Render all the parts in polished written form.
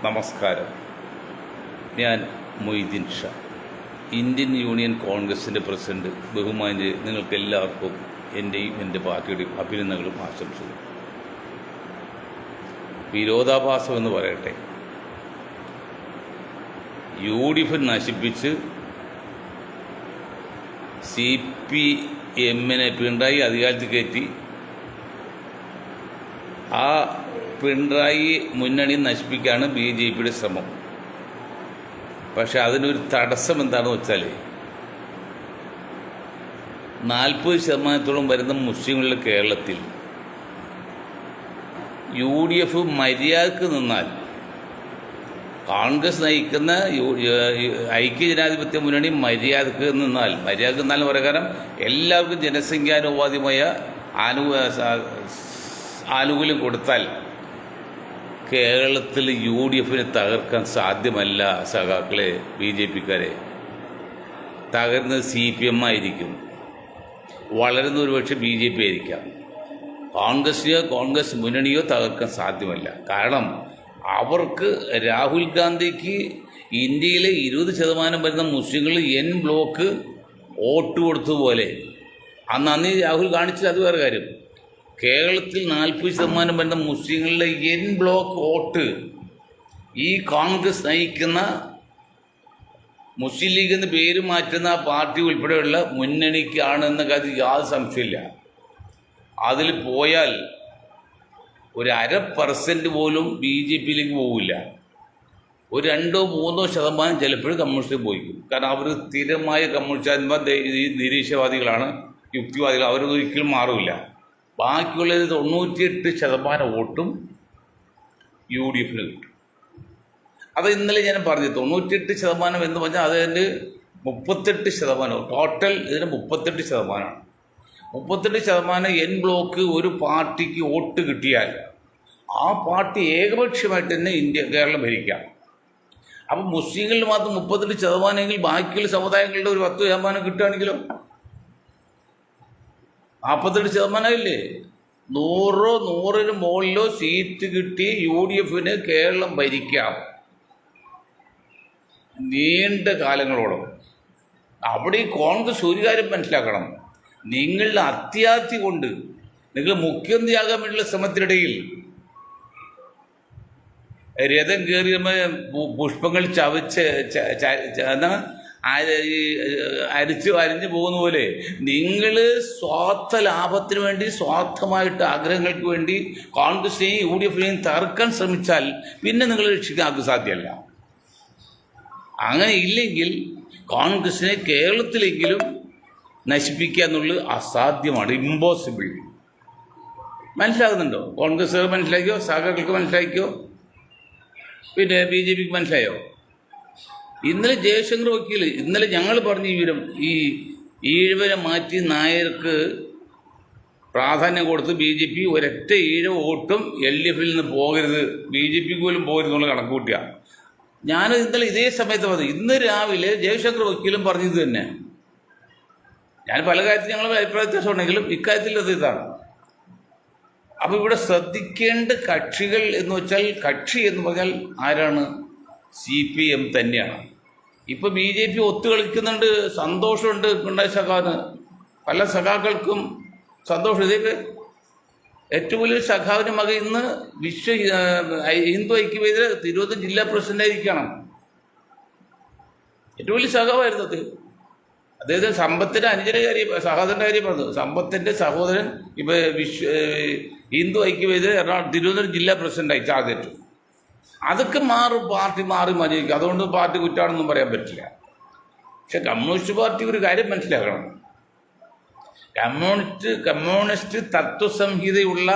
നമസ്കാരം. ഞാൻ Moideen Shah, Indian union കോൺഗ്രസിൻ്റെ പ്രസിഡന്റ്. ബഹുമാന്യ നിങ്ങൾക്കെല്ലാവർക്കും എൻ്റെയും എൻ്റെ പാർട്ടിയുടെയും അഭിനന്ദനങ്ങളും ആശംസകളും. വിരോധാഭാസം എന്ന് പറയട്ടെ, UDF നശിപ്പിച്ച് CPM പിണറായി അധികാരത്തിൽ കയറ്റി ആ പിണറായി മുന്നണി നശിപ്പിക്കുകയാണ് BJPയുടെ ശ്രമം. പക്ഷെ അതിനൊരു തടസ്സം എന്താണെന്ന് വെച്ചാൽ 40% വരുന്ന മുസ്ലിങ്ങളുടെ കേരളത്തിൽ UDF മര്യാദക്ക് നിന്നാൽ, കോൺഗ്രസ് നയിക്കുന്ന ഐക്യജനാധിപത്യ മുന്നണി മര്യാദക്ക് നിന്നാൽ പ്രകാരം എല്ലാവർക്കും ജനസംഖ്യാനുപാതികമായ ആനുകൂല്യം കൊടുത്താൽ കേരളത്തിൽ UDF തകർക്കാൻ സാധ്യമല്ല സഖാക്കളെ. BJPക്കാരെ തകർന്നത് CPM ആയിരിക്കും, വളരുന്ന ഒരുപക്ഷെ BJP ആയിരിക്കാം. കോൺഗ്രസ് മുന്നണിയോ തകർക്കാൻ സാധ്യമല്ല. കാരണം അവർക്ക് രാഹുൽ ഗാന്ധിക്ക് ഇന്ത്യയിലെ 20% വരുന്ന മുസ്ലിങ്ങൾ N ബ്ലോക്ക് വോട്ട് കൊടുത്തതുപോലെ അന്ന് രാഹുൽ കാണിച്ചത് അത് വേറെ കാര്യം. കേരളത്തിൽ 40% വരുന്ന മുസ്ലിങ്ങളുടെ N ബ്ലോക്ക് വോട്ട് ഈ കോൺഗ്രസ് നയിക്കുന്ന മുസ്ലിം ലീഗ് എന്ന് പേര് മാറ്റുന്ന പാർട്ടി ഉൾപ്പെടെയുള്ള മുന്നണിക്കാണെന്ന കാര്യം യാതൊരു സംശയമില്ല. അതിൽ പോയാൽ ഒരു 0.5% പോലും BJPയിലേക്ക് പോകില്ല. ഒരു 2-3% ചിലപ്പോഴും കമ്മ്യൂണിസ്റ്റ് പോയിക്കും. കാരണം അവർ സ്ഥിരമായ കമ്മ്യൂണിസ്റ്റ് നിരീശ്വരവാദികളാണ്, യുക്തിവാദികൾ. അവരൊരിക്കലും മാറില്ല. ബാക്കിയുള്ളത് 98% വോട്ടും UDF കിട്ടും. അത് ഇന്നലെ ഞാൻ പറഞ്ഞു. 98% എന്ന് പറഞ്ഞാൽ അതിൻ്റെ 38%, ടോട്ടൽ ഇതിന് 38%. 38% N ബ്ലോക്ക് ഒരു പാർട്ടിക്ക് വോട്ട് കിട്ടിയാൽ ആ പാർട്ടി ഏകപക്ഷമായിട്ട് തന്നെ കേരളം ഭരിക്കാം. അപ്പം മുസ്ലിങ്ങളിൽ മാത്രം 38% എങ്കിൽ ബാക്കിയുള്ള സമുദായങ്ങളുടെ ഒരു 10% കിട്ടുകയാണെങ്കിലോ 48% ഇല്ലേ? 100 മുകളിലോ സീറ്റ് കിട്ടി UDF കേരളം ഭരിക്കാം നീണ്ട കാലങ്ങളോളം. അവിടെ ഈ കോൺഗ്രസ് ഒരു കാര്യം മനസ്സിലാക്കണം. നിങ്ങളുടെ അത്യാർത്ഥി കൊണ്ട് നിങ്ങൾ മുഖ്യമന്ത്രിയാകാൻ വേണ്ടിയുള്ള ശ്രമത്തിനിടയിൽ രഥം കയറി പുഷ്പങ്ങൾ ചവച്ച് അരിഞ്ഞു പോകുന്ന പോലെ നിങ്ങൾ സ്വാർത്ഥ ലാഭത്തിന് വേണ്ടി, സ്വാർത്ഥമായിട്ട് ആഗ്രഹങ്ങൾക്ക് വേണ്ടി കോൺഗ്രസിനെയും UDFനെയും തകർക്കാൻ ശ്രമിച്ചാൽ പിന്നെ നിങ്ങൾ രക്ഷിക്കാൻ ആർക്കും സാധ്യമല്ല. അങ്ങനെ ഇല്ലെങ്കിൽ കോൺഗ്രസിനെ കേരളത്തിലെങ്കിലും നശിപ്പിക്കുക എന്നുള്ളത് അസാധ്യമാണ്, ഇമ്പോസിബിൾ. മനസ്സിലാകുന്നുണ്ടോ? കോൺഗ്രസ് മനസ്സിലാക്കിയോ? സഖാക്കൾക്ക് മനസ്സിലാക്കിയോ? പിന്നെ BJPക്ക് മനസ്സിലായോ? ഇന്നലെ ജയശങ്കർ വക്കീൽ ഞങ്ങൾ പറഞ്ഞ വിവരം, ഈ ഈഴവരെ മാറ്റി നായർക്ക് പ്രാധാന്യം കൊടുത്ത് BJP ഒരൊറ്റ ഈഴവ വോട്ടും LDFയിൽ നിന്ന് പോകരുത്, BJPക്ക് പോലും പോകരുതെന്നുള്ള കണക്ക് കൂട്ടിയ ഞാൻ ഇന്നലെ ഇതേ സമയത്ത് പറഞ്ഞു. ഇന്ന് രാവിലെ ജയശങ്കർ വക്കീലും പറഞ്ഞത് തന്നെ. ഞാൻ പല കാര്യത്തിൽ ഞങ്ങൾ അഭിപ്രായ വ്യത്യാസം ഉണ്ടെങ്കിലും ഇക്കാര്യത്തിൽ അത് ഇതാണ്. അപ്പോൾ ഇവിടെ ശ്രദ്ധിക്കേണ്ട കക്ഷികൾ എന്ന് വെച്ചാൽ, കക്ഷി എന്ന് പറഞ്ഞാൽ ആരാണ്? CPM തന്നെയാണ്. ഇപ്പോൾ BJP ഒത്തുകളിക്കുന്നുണ്ട്, സന്തോഷമുണ്ട്. പിണറായി സഖാവിന്, പല സഖാക്കൾക്കും സന്തോഷം. ഇതൊക്കെ ഏറ്റവും വലിയ സഖാവിൻ്റെ മകൻ ഇന്ന് ഹിന്ദു ഐക്യവേദിയുടെ തിരുവനന്തപുരം ജില്ലാ പ്രസിഡന്റായിരിക്കണം. ഏറ്റവും വലിയ സഖാവായിരുന്നു അദ്ദേഹത്തിന്. സമ്പത്തിൻ്റെ അനുജന്റെ കാര്യം, സഹോദരൻ്റെ കാര്യം പറഞ്ഞു. സമ്പത്തിൻ്റെ സഹോദരൻ ഇപ്പോൾ ഹിന്ദു ഐക്യവേദിയുടെ തിരുവനന്തപുരം ജില്ലാ പ്രസിഡന്റായി ചാർജ്. അതൊക്കെ പാർട്ടി മാറി മതിയായിരിക്കും. അതുകൊണ്ട് പാർട്ടി കുറ്റാണെന്നും പറയാൻ പറ്റില്ല. പക്ഷെ കമ്മ്യൂണിസ്റ്റ് പാർട്ടി ഒരു കാര്യം മനസ്സിലാക്കണം. കമ്മ്യൂണിസ്റ്റ് തത്വസംഹിതയുള്ള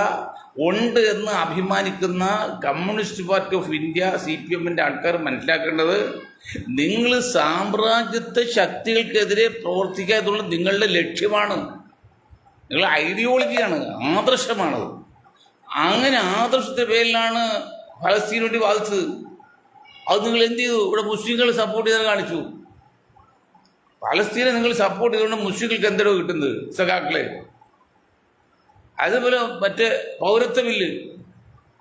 ഉണ്ട് എന്ന് അഭിമാനിക്കുന്ന കമ്മ്യൂണിസ്റ്റ് പാർട്ടി ഓഫ് ഇന്ത്യ CPMൻ്റെ ആൾക്കാർ മനസ്സിലാക്കേണ്ടത്, നിങ്ങൾ സാമ്രാജ്യത്വ ശക്തികൾക്കെതിരെ പ്രവർത്തിക്കുക എന്നുള്ളത് നിങ്ങളുടെ ലക്ഷ്യമാണ്, നിങ്ങളുടെ ഐഡിയോളജിയാണ്, ആദർശമാണത്. അങ്ങനെ ആദർശത്തിൻ്റെ പേരിലാണ് ഫലസ്തീന് വേണ്ടി വാദിച്ചത്. അത് നിങ്ങൾ എന്ത് ചെയ്തു? ഇവിടെ മുസ്ലിങ്ങളെ സപ്പോർട്ട് ചെയ്ത് കാണിച്ചു. പലസ്തീനെ നിങ്ങൾ സപ്പോർട്ട് ചെയ്തുകൊണ്ട് മുസ്ലിങ്ങൾക്ക് എന്തോ കിട്ടുന്നത് സഖാക്കളെ? അതുപോലെ മറ്റേ പൗരത്വ ബില്ല്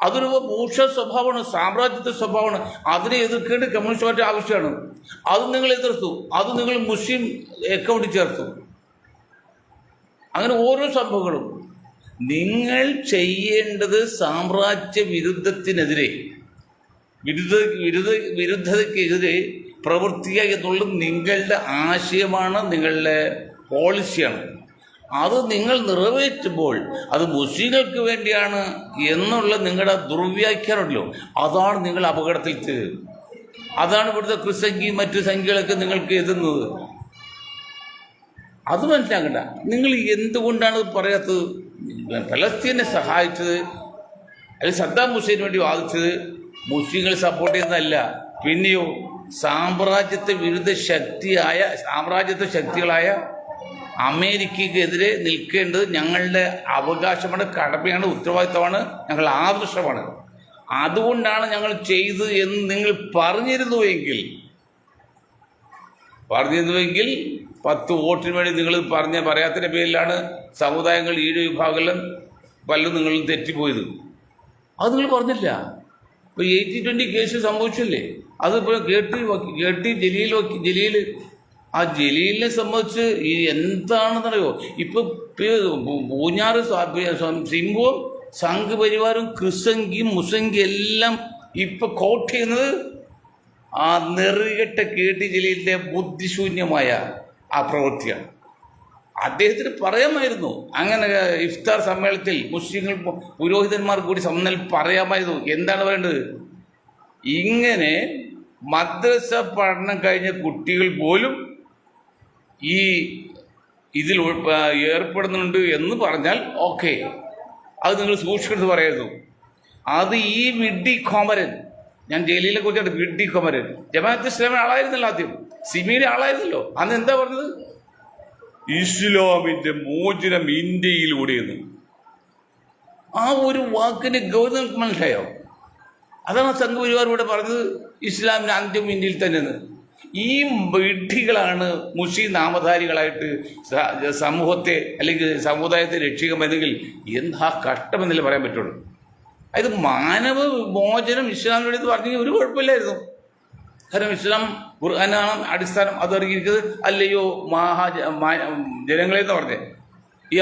അതൊരു ഭൂഷ സ്വഭാവമാണ്, സാമ്രാജ്യത്വ സ്വഭാവമാണ്. അതിനെ എതിർക്കേണ്ട കമ്മ്യൂണിസ്റ്റ് പാർട്ടി ആവശ്യമാണ്. അത് നിങ്ങൾ എതിർത്തു, അത് നിങ്ങൾ മുസ്ലിം അക്കൗണ്ടിൽ ചേർത്തു. അങ്ങനെ ഓരോ സംഭവങ്ങളും നിങ്ങൾ ചെയ്യേണ്ടത് സാമ്രാജ്യ വിരുദ്ധത്തിനെതിരെ വിരുദ്ധതയ്ക്കെതിരെ പ്രവർത്തിക്കുക എന്നുള്ളത് നിങ്ങളുടെ ആശയമാണ്, നിങ്ങളുടെ പോളിസിയാണ്. അത് നിങ്ങൾ നിറവേറ്റുമ്പോൾ അത് മുസ്ലിങ്ങൾക്ക് വേണ്ടിയാണ് എന്നുള്ള നിങ്ങളുടെ ദുർവ്യാഖ്യാനമല്ലോ, അതാണ് നിങ്ങൾ അപകടത്തിൽ തീരുന്നത്. അതാണ് ഇവിടുത്തെ ക്രിസംഖ്യയും മറ്റു സംഖ്യകളൊക്കെ നിങ്ങൾക്ക് എതിർന്നത്. അത് മനസ്സിലാക്കണ്ട. നിങ്ങൾ എന്തുകൊണ്ടാണ് പറയാത്തത്? ഫലസ്തീനെ സഹായിച്ചത് അല്ലെങ്കിൽ സദ്ദാം ഹുസൈന് വേണ്ടി വാദിച്ചത് മുസ്ലിങ്ങൾ സപ്പോർട്ട് ചെയ്യുന്നതല്ല. പിന്നെയോ സാമ്രാജ്യത്വ വിരുദ്ധ ശക്തികളായ അമേരിക്കയ്ക്കെതിരെ നിൽക്കേണ്ടത് ഞങ്ങളുടെ അവകാശമാണ്, കടമയാണ്, ഉത്തരവാദിത്തമാണ്, ഞങ്ങളുടെ ആദർശമാണ്. അതുകൊണ്ടാണ് ഞങ്ങൾ ചെയ്തത് എന്ന് നിങ്ങൾ പറഞ്ഞിരുന്നുവെങ്കിൽ 10 വോട്ടിന് വേണ്ടി നിങ്ങൾ പറയാത്തതിൻ്റെ പേരിലാണ് സമുദായങ്ങൾ ഈ വിഭാഗങ്ങളും പലരും നിങ്ങളും തെറ്റിപ്പോയത്. അത് നിങ്ങൾ പറഞ്ഞില്ല. ഇപ്പോൾ 80-20 കേസ് സംഭവിച്ചില്ലേ? അതിപ്പോൾ കേട്ടി ജലീൽ ആ ജലീലിനെ സംബന്ധിച്ച് ഈ എന്താണെന്നറിയോ? ഇപ്പൊ പൂഞ്ഞാറ് സിംഹവും സംഘ് പരിവാരും ക്രിസംഖ്യയും മുസംഖ്യ എല്ലാം ഇപ്പൊ കോട്ട് ചെയ്യുന്നത് ആ നെറുകെട്ട കേട്ടി ജലീലിന്റെ ബുദ്ധിശൂന്യമായ ആ പ്രവൃത്തിയാണ്. അദ്ദേഹത്തിന് പറയാമായിരുന്നു, അങ്ങനെ ഇഫ്താർ സമ്മേളനത്തിൽ മുസ്ലിങ്ങൾ പുരോഹിതന്മാർ കൂടി പറയാമായിരുന്നു. എന്താണ് പറയേണ്ടത്? ഇങ്ങനെ മദ്രസ പഠനം കഴിഞ്ഞ കുട്ടികൾ പോലും ഇതിൽ ഏർപ്പെടുന്നുണ്ട് എന്ന് പറഞ്ഞാൽ ഓക്കെ, അത് നിങ്ങൾ സൂക്ഷിക്കുന്നത് പറയായിരുന്നു. അത് ഈ വിഡ്ഢി കോമരൻ, ഞാൻ ജലീലിനെ കുറിച്ചാണ്, വിഡ്ഢി കോമരൻ ജമാഅത്ത് ഇസ്ലാമിന്റെ ആളായിരുന്നല്ലോ, ആദ്യം സിമിയുടെ ആളായിരുന്നല്ലോ. അന്ന് എന്താ പറഞ്ഞത്? ഇസ്ലാമിന്റെ മോചനം ഇന്ത്യയിലൂടെയെന്ന്. ആ ഒരു വാക്കിന് ഗൗരവം മനസ്സിലായോ? അതാണ് സംഘപരിവാർ ഇവിടെ പറഞ്ഞത്, ഇസ്ലാമിന്റെ അന്ത്യം ഇന്ത്യയിൽ തന്നെയെന്ന്. ഈ വിഡ്ഢികളാണ് മുസ്ലിം നാമധാരികളായിട്ട് സമൂഹത്തെ അല്ലെങ്കിൽ സമുദായത്തെ രക്ഷിക്കാൻ പറ്റുമെങ്കിൽ എന്താ കഷ്ടമെന്നല്ലേ പറയാൻ പറ്റുള്ളൂ. അതായത് മാനവ മോചനം ഇസ്ലാമിനോട് പറഞ്ഞെങ്കിൽ ഒരു കുഴപ്പമില്ലായിരുന്നു. കാരണം ഇസ്ലാം ഖുർആനാണ് അടിസ്ഥാനം, അത് ഇറങ്ങിയിരിക്കുന്നത്. അല്ലയോ ജനങ്ങളെന്ന് പറഞ്ഞേ, ഈ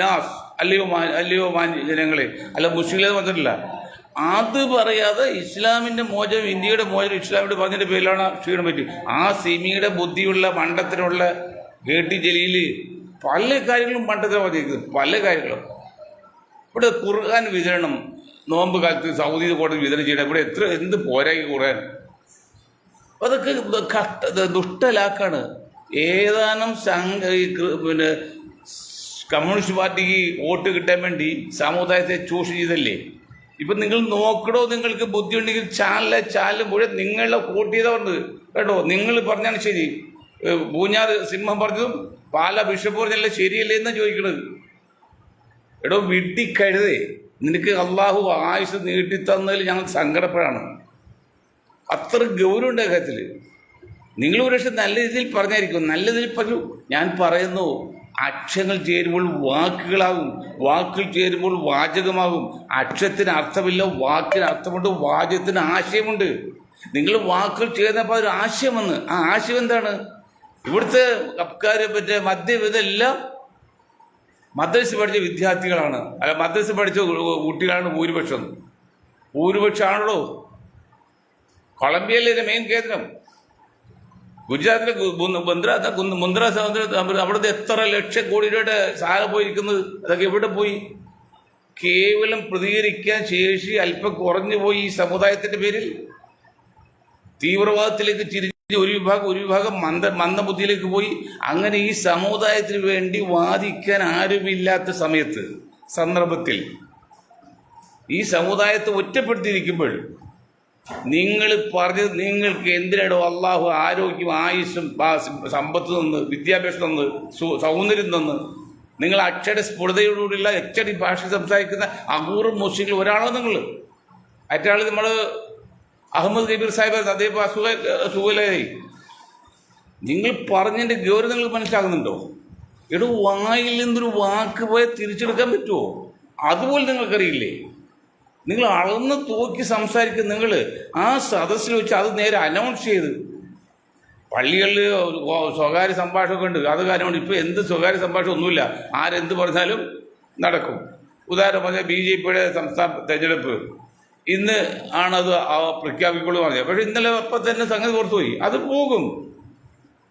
നാസ്, അല്ലയോ ജനങ്ങളെ, അല്ല മുസ്ലിങ്ങളെന്ന് പറഞ്ഞിട്ടില്ല. അത് പറയാതെ ഇസ്ലാമിന്റെ മോചനം, ഇന്ത്യയുടെ മോചനം ഇസ്ലാമിന്റെ പറഞ്ഞതിന്റെ പേരിലാണ് ക്ഷീണം പറ്റി. ആ സിമിയുടെ ബുദ്ധിയുള്ള മണ്ടത്തിനുള്ള കേട്ടി ജലീല് പല കാര്യങ്ങളും മണ്ടത്തിലാണ് പറഞ്ഞിരിക്കുന്നത്, പല കാര്യങ്ങളും. ഇവിടെ ഖുർആൻ വിതരണം നോമ്പ് കാലത്ത് സൗദി കോടതി വിതരണം ചെയ്യണം. ഇവിടെ എന്ത് പോരായി ഖുർആൻ? അതൊക്കെ ദുഷ്ടലാക്കാണ്. ഏതാനും കമ്മ്യൂണിസ്റ്റ് പാർട്ടിക്ക് വോട്ട് കിട്ടാൻ വേണ്ടി സമുദായത്തെ ചൂഷണം ചെയ്തല്ലേ. ഇപ്പം നിങ്ങൾ നോക്കണോ, നിങ്ങൾക്ക് ബുദ്ധി ഉണ്ടെങ്കിൽ ചാനലും മുഴുവൻ നിങ്ങളെ വോട്ട് ചെയ്താൽ പറഞ്ഞത് കേട്ടോ. നിങ്ങൾ പറഞ്ഞാണ് ശരി, പൂഞ്ഞാറ് സിംഹം പറഞ്ഞതും പാല ബിഷപ്പ് പറഞ്ഞല്ലേ ശരിയല്ലേ എന്നാണ് ചോദിക്കണത്. എടോ വിഡ്ഢിക്കഴുതേ, നിനക്ക് അള്ളാഹു ആയുസ് നീട്ടിത്തന്നതിൽ ഞങ്ങൾ സങ്കടപ്പെടാണ്. അത്ര ഗൗരവമുണ്ട് കാര്യത്തിൽ. നിങ്ങൾ ഒരു പക്ഷെ നല്ല രീതിയിൽ പറഞ്ഞായിരിക്കും, നല്ല രീതിയിൽ പറഞ്ഞു. ഞാൻ പറയുന്നു, അക്ഷരങ്ങൾ ചേരുമ്പോൾ വാക്കുകളാകും, വാക്കുകൾ ചേരുമ്പോൾ വാചകമാകും. അക്ഷരത്തിന് അർത്ഥമില്ല, വാക്കിന് അർത്ഥമുണ്ട്, വാചകത്തിന് ആശയമുണ്ട്. നിങ്ങൾ വാക്കുകൾ ചേർന്നപ്പോൾ ഒരു ആശയം വന്ന്, ആ ആശയം എന്താണ്? ഇവിടുത്തെ അബ്കാരെ പറ്റിയ ഇതെല്ലാം മദ്രസ പഠിച്ച വിദ്യാർത്ഥികളാണ്, അല്ല മദ്രസ പഠിച്ച കുട്ടികളാണ് ഭൂരിപക്ഷമാണല്ലോ. കൊളംബിയയിലെ മെയിൻ കേന്ദ്രം ഗുജറാത്തിലെ മുന്ദ്ര സമുദ്രം, അവിടുത്തെ എത്ര ലക്ഷം കോടി രൂപയുടെ സാധനം പോയിരിക്കുന്നത്, അതൊക്കെ എവിടെ പോയി? കേവലം പ്രതികരിക്കാൻ ശേഷി അല്പം കുറഞ്ഞു പോയി ഈ സമുദായത്തിന്റെ പേരിൽ. തീവ്രവാദത്തിലേക്ക് തിരിഞ്ഞ് ഒരു വിഭാഗം മന്ദബുദ്ധിയിലേക്ക് പോയി. അങ്ങനെ ഈ സമുദായത്തിന് വേണ്ടി വാദിക്കാൻ ആരുമില്ലാത്ത സന്ദർഭത്തിൽ ഈ സമുദായത്തെ ഒറ്റപ്പെടുത്തിയിരിക്കുമ്പോൾ നിങ്ങൾ പറഞ്ഞത്, നിങ്ങൾക്ക് എന്തിനാടോ അള്ളാഹു ആരോഗ്യം, ആയുസ്സും സമ്പത്ത് തന്ന്, വിദ്യാഭ്യാസം തന്ന്, സൗന്ദര്യം തന്ന്, നിങ്ങൾ അക്ഷര സ്ഫുടതയോടുകൂടിയുള്ള അച്ചടി ഭാഷ സംസാരിക്കുന്ന അപൂർവ മുസ്ലിങ്ങൾ ഒരാളാണ് നിങ്ങൾ. മറ്റാൾ നമ്മൾ അഹമ്മദ് കബീർ സാഹിബ്, അദ്ദേഹം സുഖലായി. നിങ്ങൾ പറഞ്ഞതിൻ്റെ ഗൗരവം നിങ്ങൾ മനസ്സിലാകുന്നുണ്ടോ? എടോ, വായിൽ നിന്നൊരു വാക്ക് പോയാൽ തിരിച്ചെടുക്കാൻ പറ്റുമോ? അതുപോലെ നിങ്ങൾക്കറിയില്ലേ? നിങ്ങൾ അളന്ന് തൂക്കി സംസാരിക്കും. നിങ്ങൾ ആ സദസ്സിൽ വെച്ച് അത് നേരെ അനൗൺസ് ചെയ്ത്. പള്ളികളിൽ സ്വകാര്യ സംഭാഷണമൊക്കെ ഉണ്ട്, അത് കാര്യമാണ്. ഇപ്പോൾ എന്ത് സ്വകാര്യ സംഭാഷണം ഒന്നുമില്ല, ആരെന്ത് പറഞ്ഞാലും നടക്കും. ഉദാഹരണം പറഞ്ഞാൽ BJP-യുടെ സംസ്ഥാന തെരഞ്ഞെടുപ്പ് ഇന്ന് ആണത് പ്രഖ്യാപിക്കുള്ളൂ പറഞ്ഞത്. പക്ഷേ ഇന്നലെ അപ്പം തന്നെ സംഗതി പുറത്തുപോയി, അത് പോകും.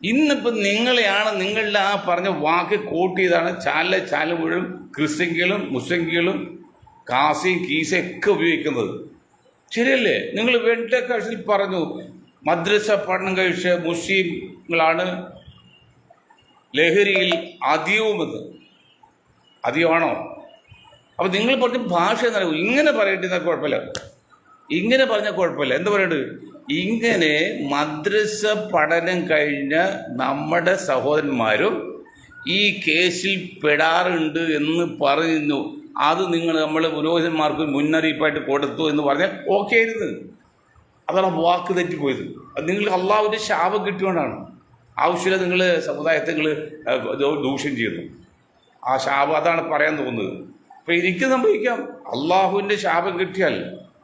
ഇന്നിപ്പം നിങ്ങളെയാണ് നിങ്ങളുടെ ആ പറഞ്ഞ വാക്ക് കോട്ട് ചെയ്താണ് ചാനൽ മുഴുവൻ ക്രിസ്ത്യൻകളും മുസ്ലിങ്ങളും കാസിയും കീസയും ഒക്കെ ഉപയോഗിക്കുന്നത്. ശരിയല്ലേ? നിങ്ങൾ വെണ്ടക്കാഴ്ചയിൽ പറഞ്ഞു മദ്രസ പഠനം കഴിച്ച മുസ്ലിങ്ങളാണ് ലഹരിയിൽ അധികവുമെന്ന്. അധികമാണോ? അപ്പം നിങ്ങൾ പറഞ്ഞ ഭാഷ എന്നറിയോ? ഇങ്ങനെ പറയേണ്ടത് കുഴപ്പമില്ല, ഇങ്ങനെ പറഞ്ഞാൽ കുഴപ്പമില്ല. എന്താ പറയേണ്ടത്? ഇങ്ങനെ മദ്രസ പഠനം കഴിഞ്ഞ നമ്മുടെ സഹോദരന്മാരും ഈ കേസിൽ പെടാറുണ്ട് എന്ന് പറയുന്നു. അത് നമ്മൾ പുരോഹിതന്മാർക്ക് മുന്നറിയിപ്പായിട്ട് കൊടുത്തു എന്ന് പറഞ്ഞാൽ ഓക്കെ ആയിരുന്നു. അതാണ് വാക്ക് തെറ്റിപ്പോയത്. അത് നിങ്ങൾക്ക് അള്ളാഹുവിൻ്റെ ശാപം കിട്ടിയോണ്ടാണ്. ആവശ്യമില്ല നിങ്ങൾ സമുദായത്തെ നിങ്ങൾ ദൂഷ്യം ചെയ്യുന്നു. ആ ശാപം അതാണ് പറയാൻ തോന്നുന്നത്. അപ്പം എനിക്ക് സംഭവിക്കാം, അള്ളാഹുവിൻ്റെ ശാപം കിട്ടിയാൽ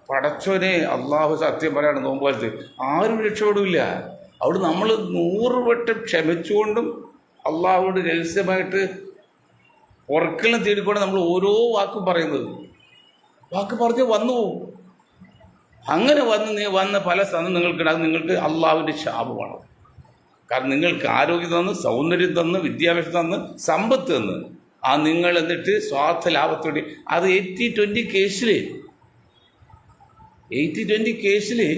പടച്ചോനെ, അള്ളാഹു സത്യം പറയാണ്, നോമ്പോലത്ത് ആരും രക്ഷപ്പെടില്ല. അവിടെ നമ്മൾ 100 വട്ടം ക്ഷമിച്ചുകൊണ്ടും അള്ളാഹുവിൻ്റെ രഹസ്യമായിട്ട് ഉറക്കലും തേടിക്കൊണ്ട് നമ്മൾ ഓരോ വാക്കും പറയുന്നത്. വാക്ക് പറഞ്ഞ് വന്നു പോകും. അങ്ങനെ വന്ന പല സ്ഥലം നിങ്ങൾക്കിട, അത് നിങ്ങൾക്ക് അള്ളാഹുവിൻ്റെ ശാപമാണ്. കാരണം നിങ്ങൾക്ക് ആരോഗ്യം തന്ന്, സൗന്ദര്യം തന്ന്, വിദ്യാഭ്യാസം തന്ന്, സമ്പത്ത് തന്ന്, ആ നിങ്ങൾ എന്നിട്ട് സ്വാർത്ഥ ലാഭത്തോടെ അത് 80-20 കേസിൽ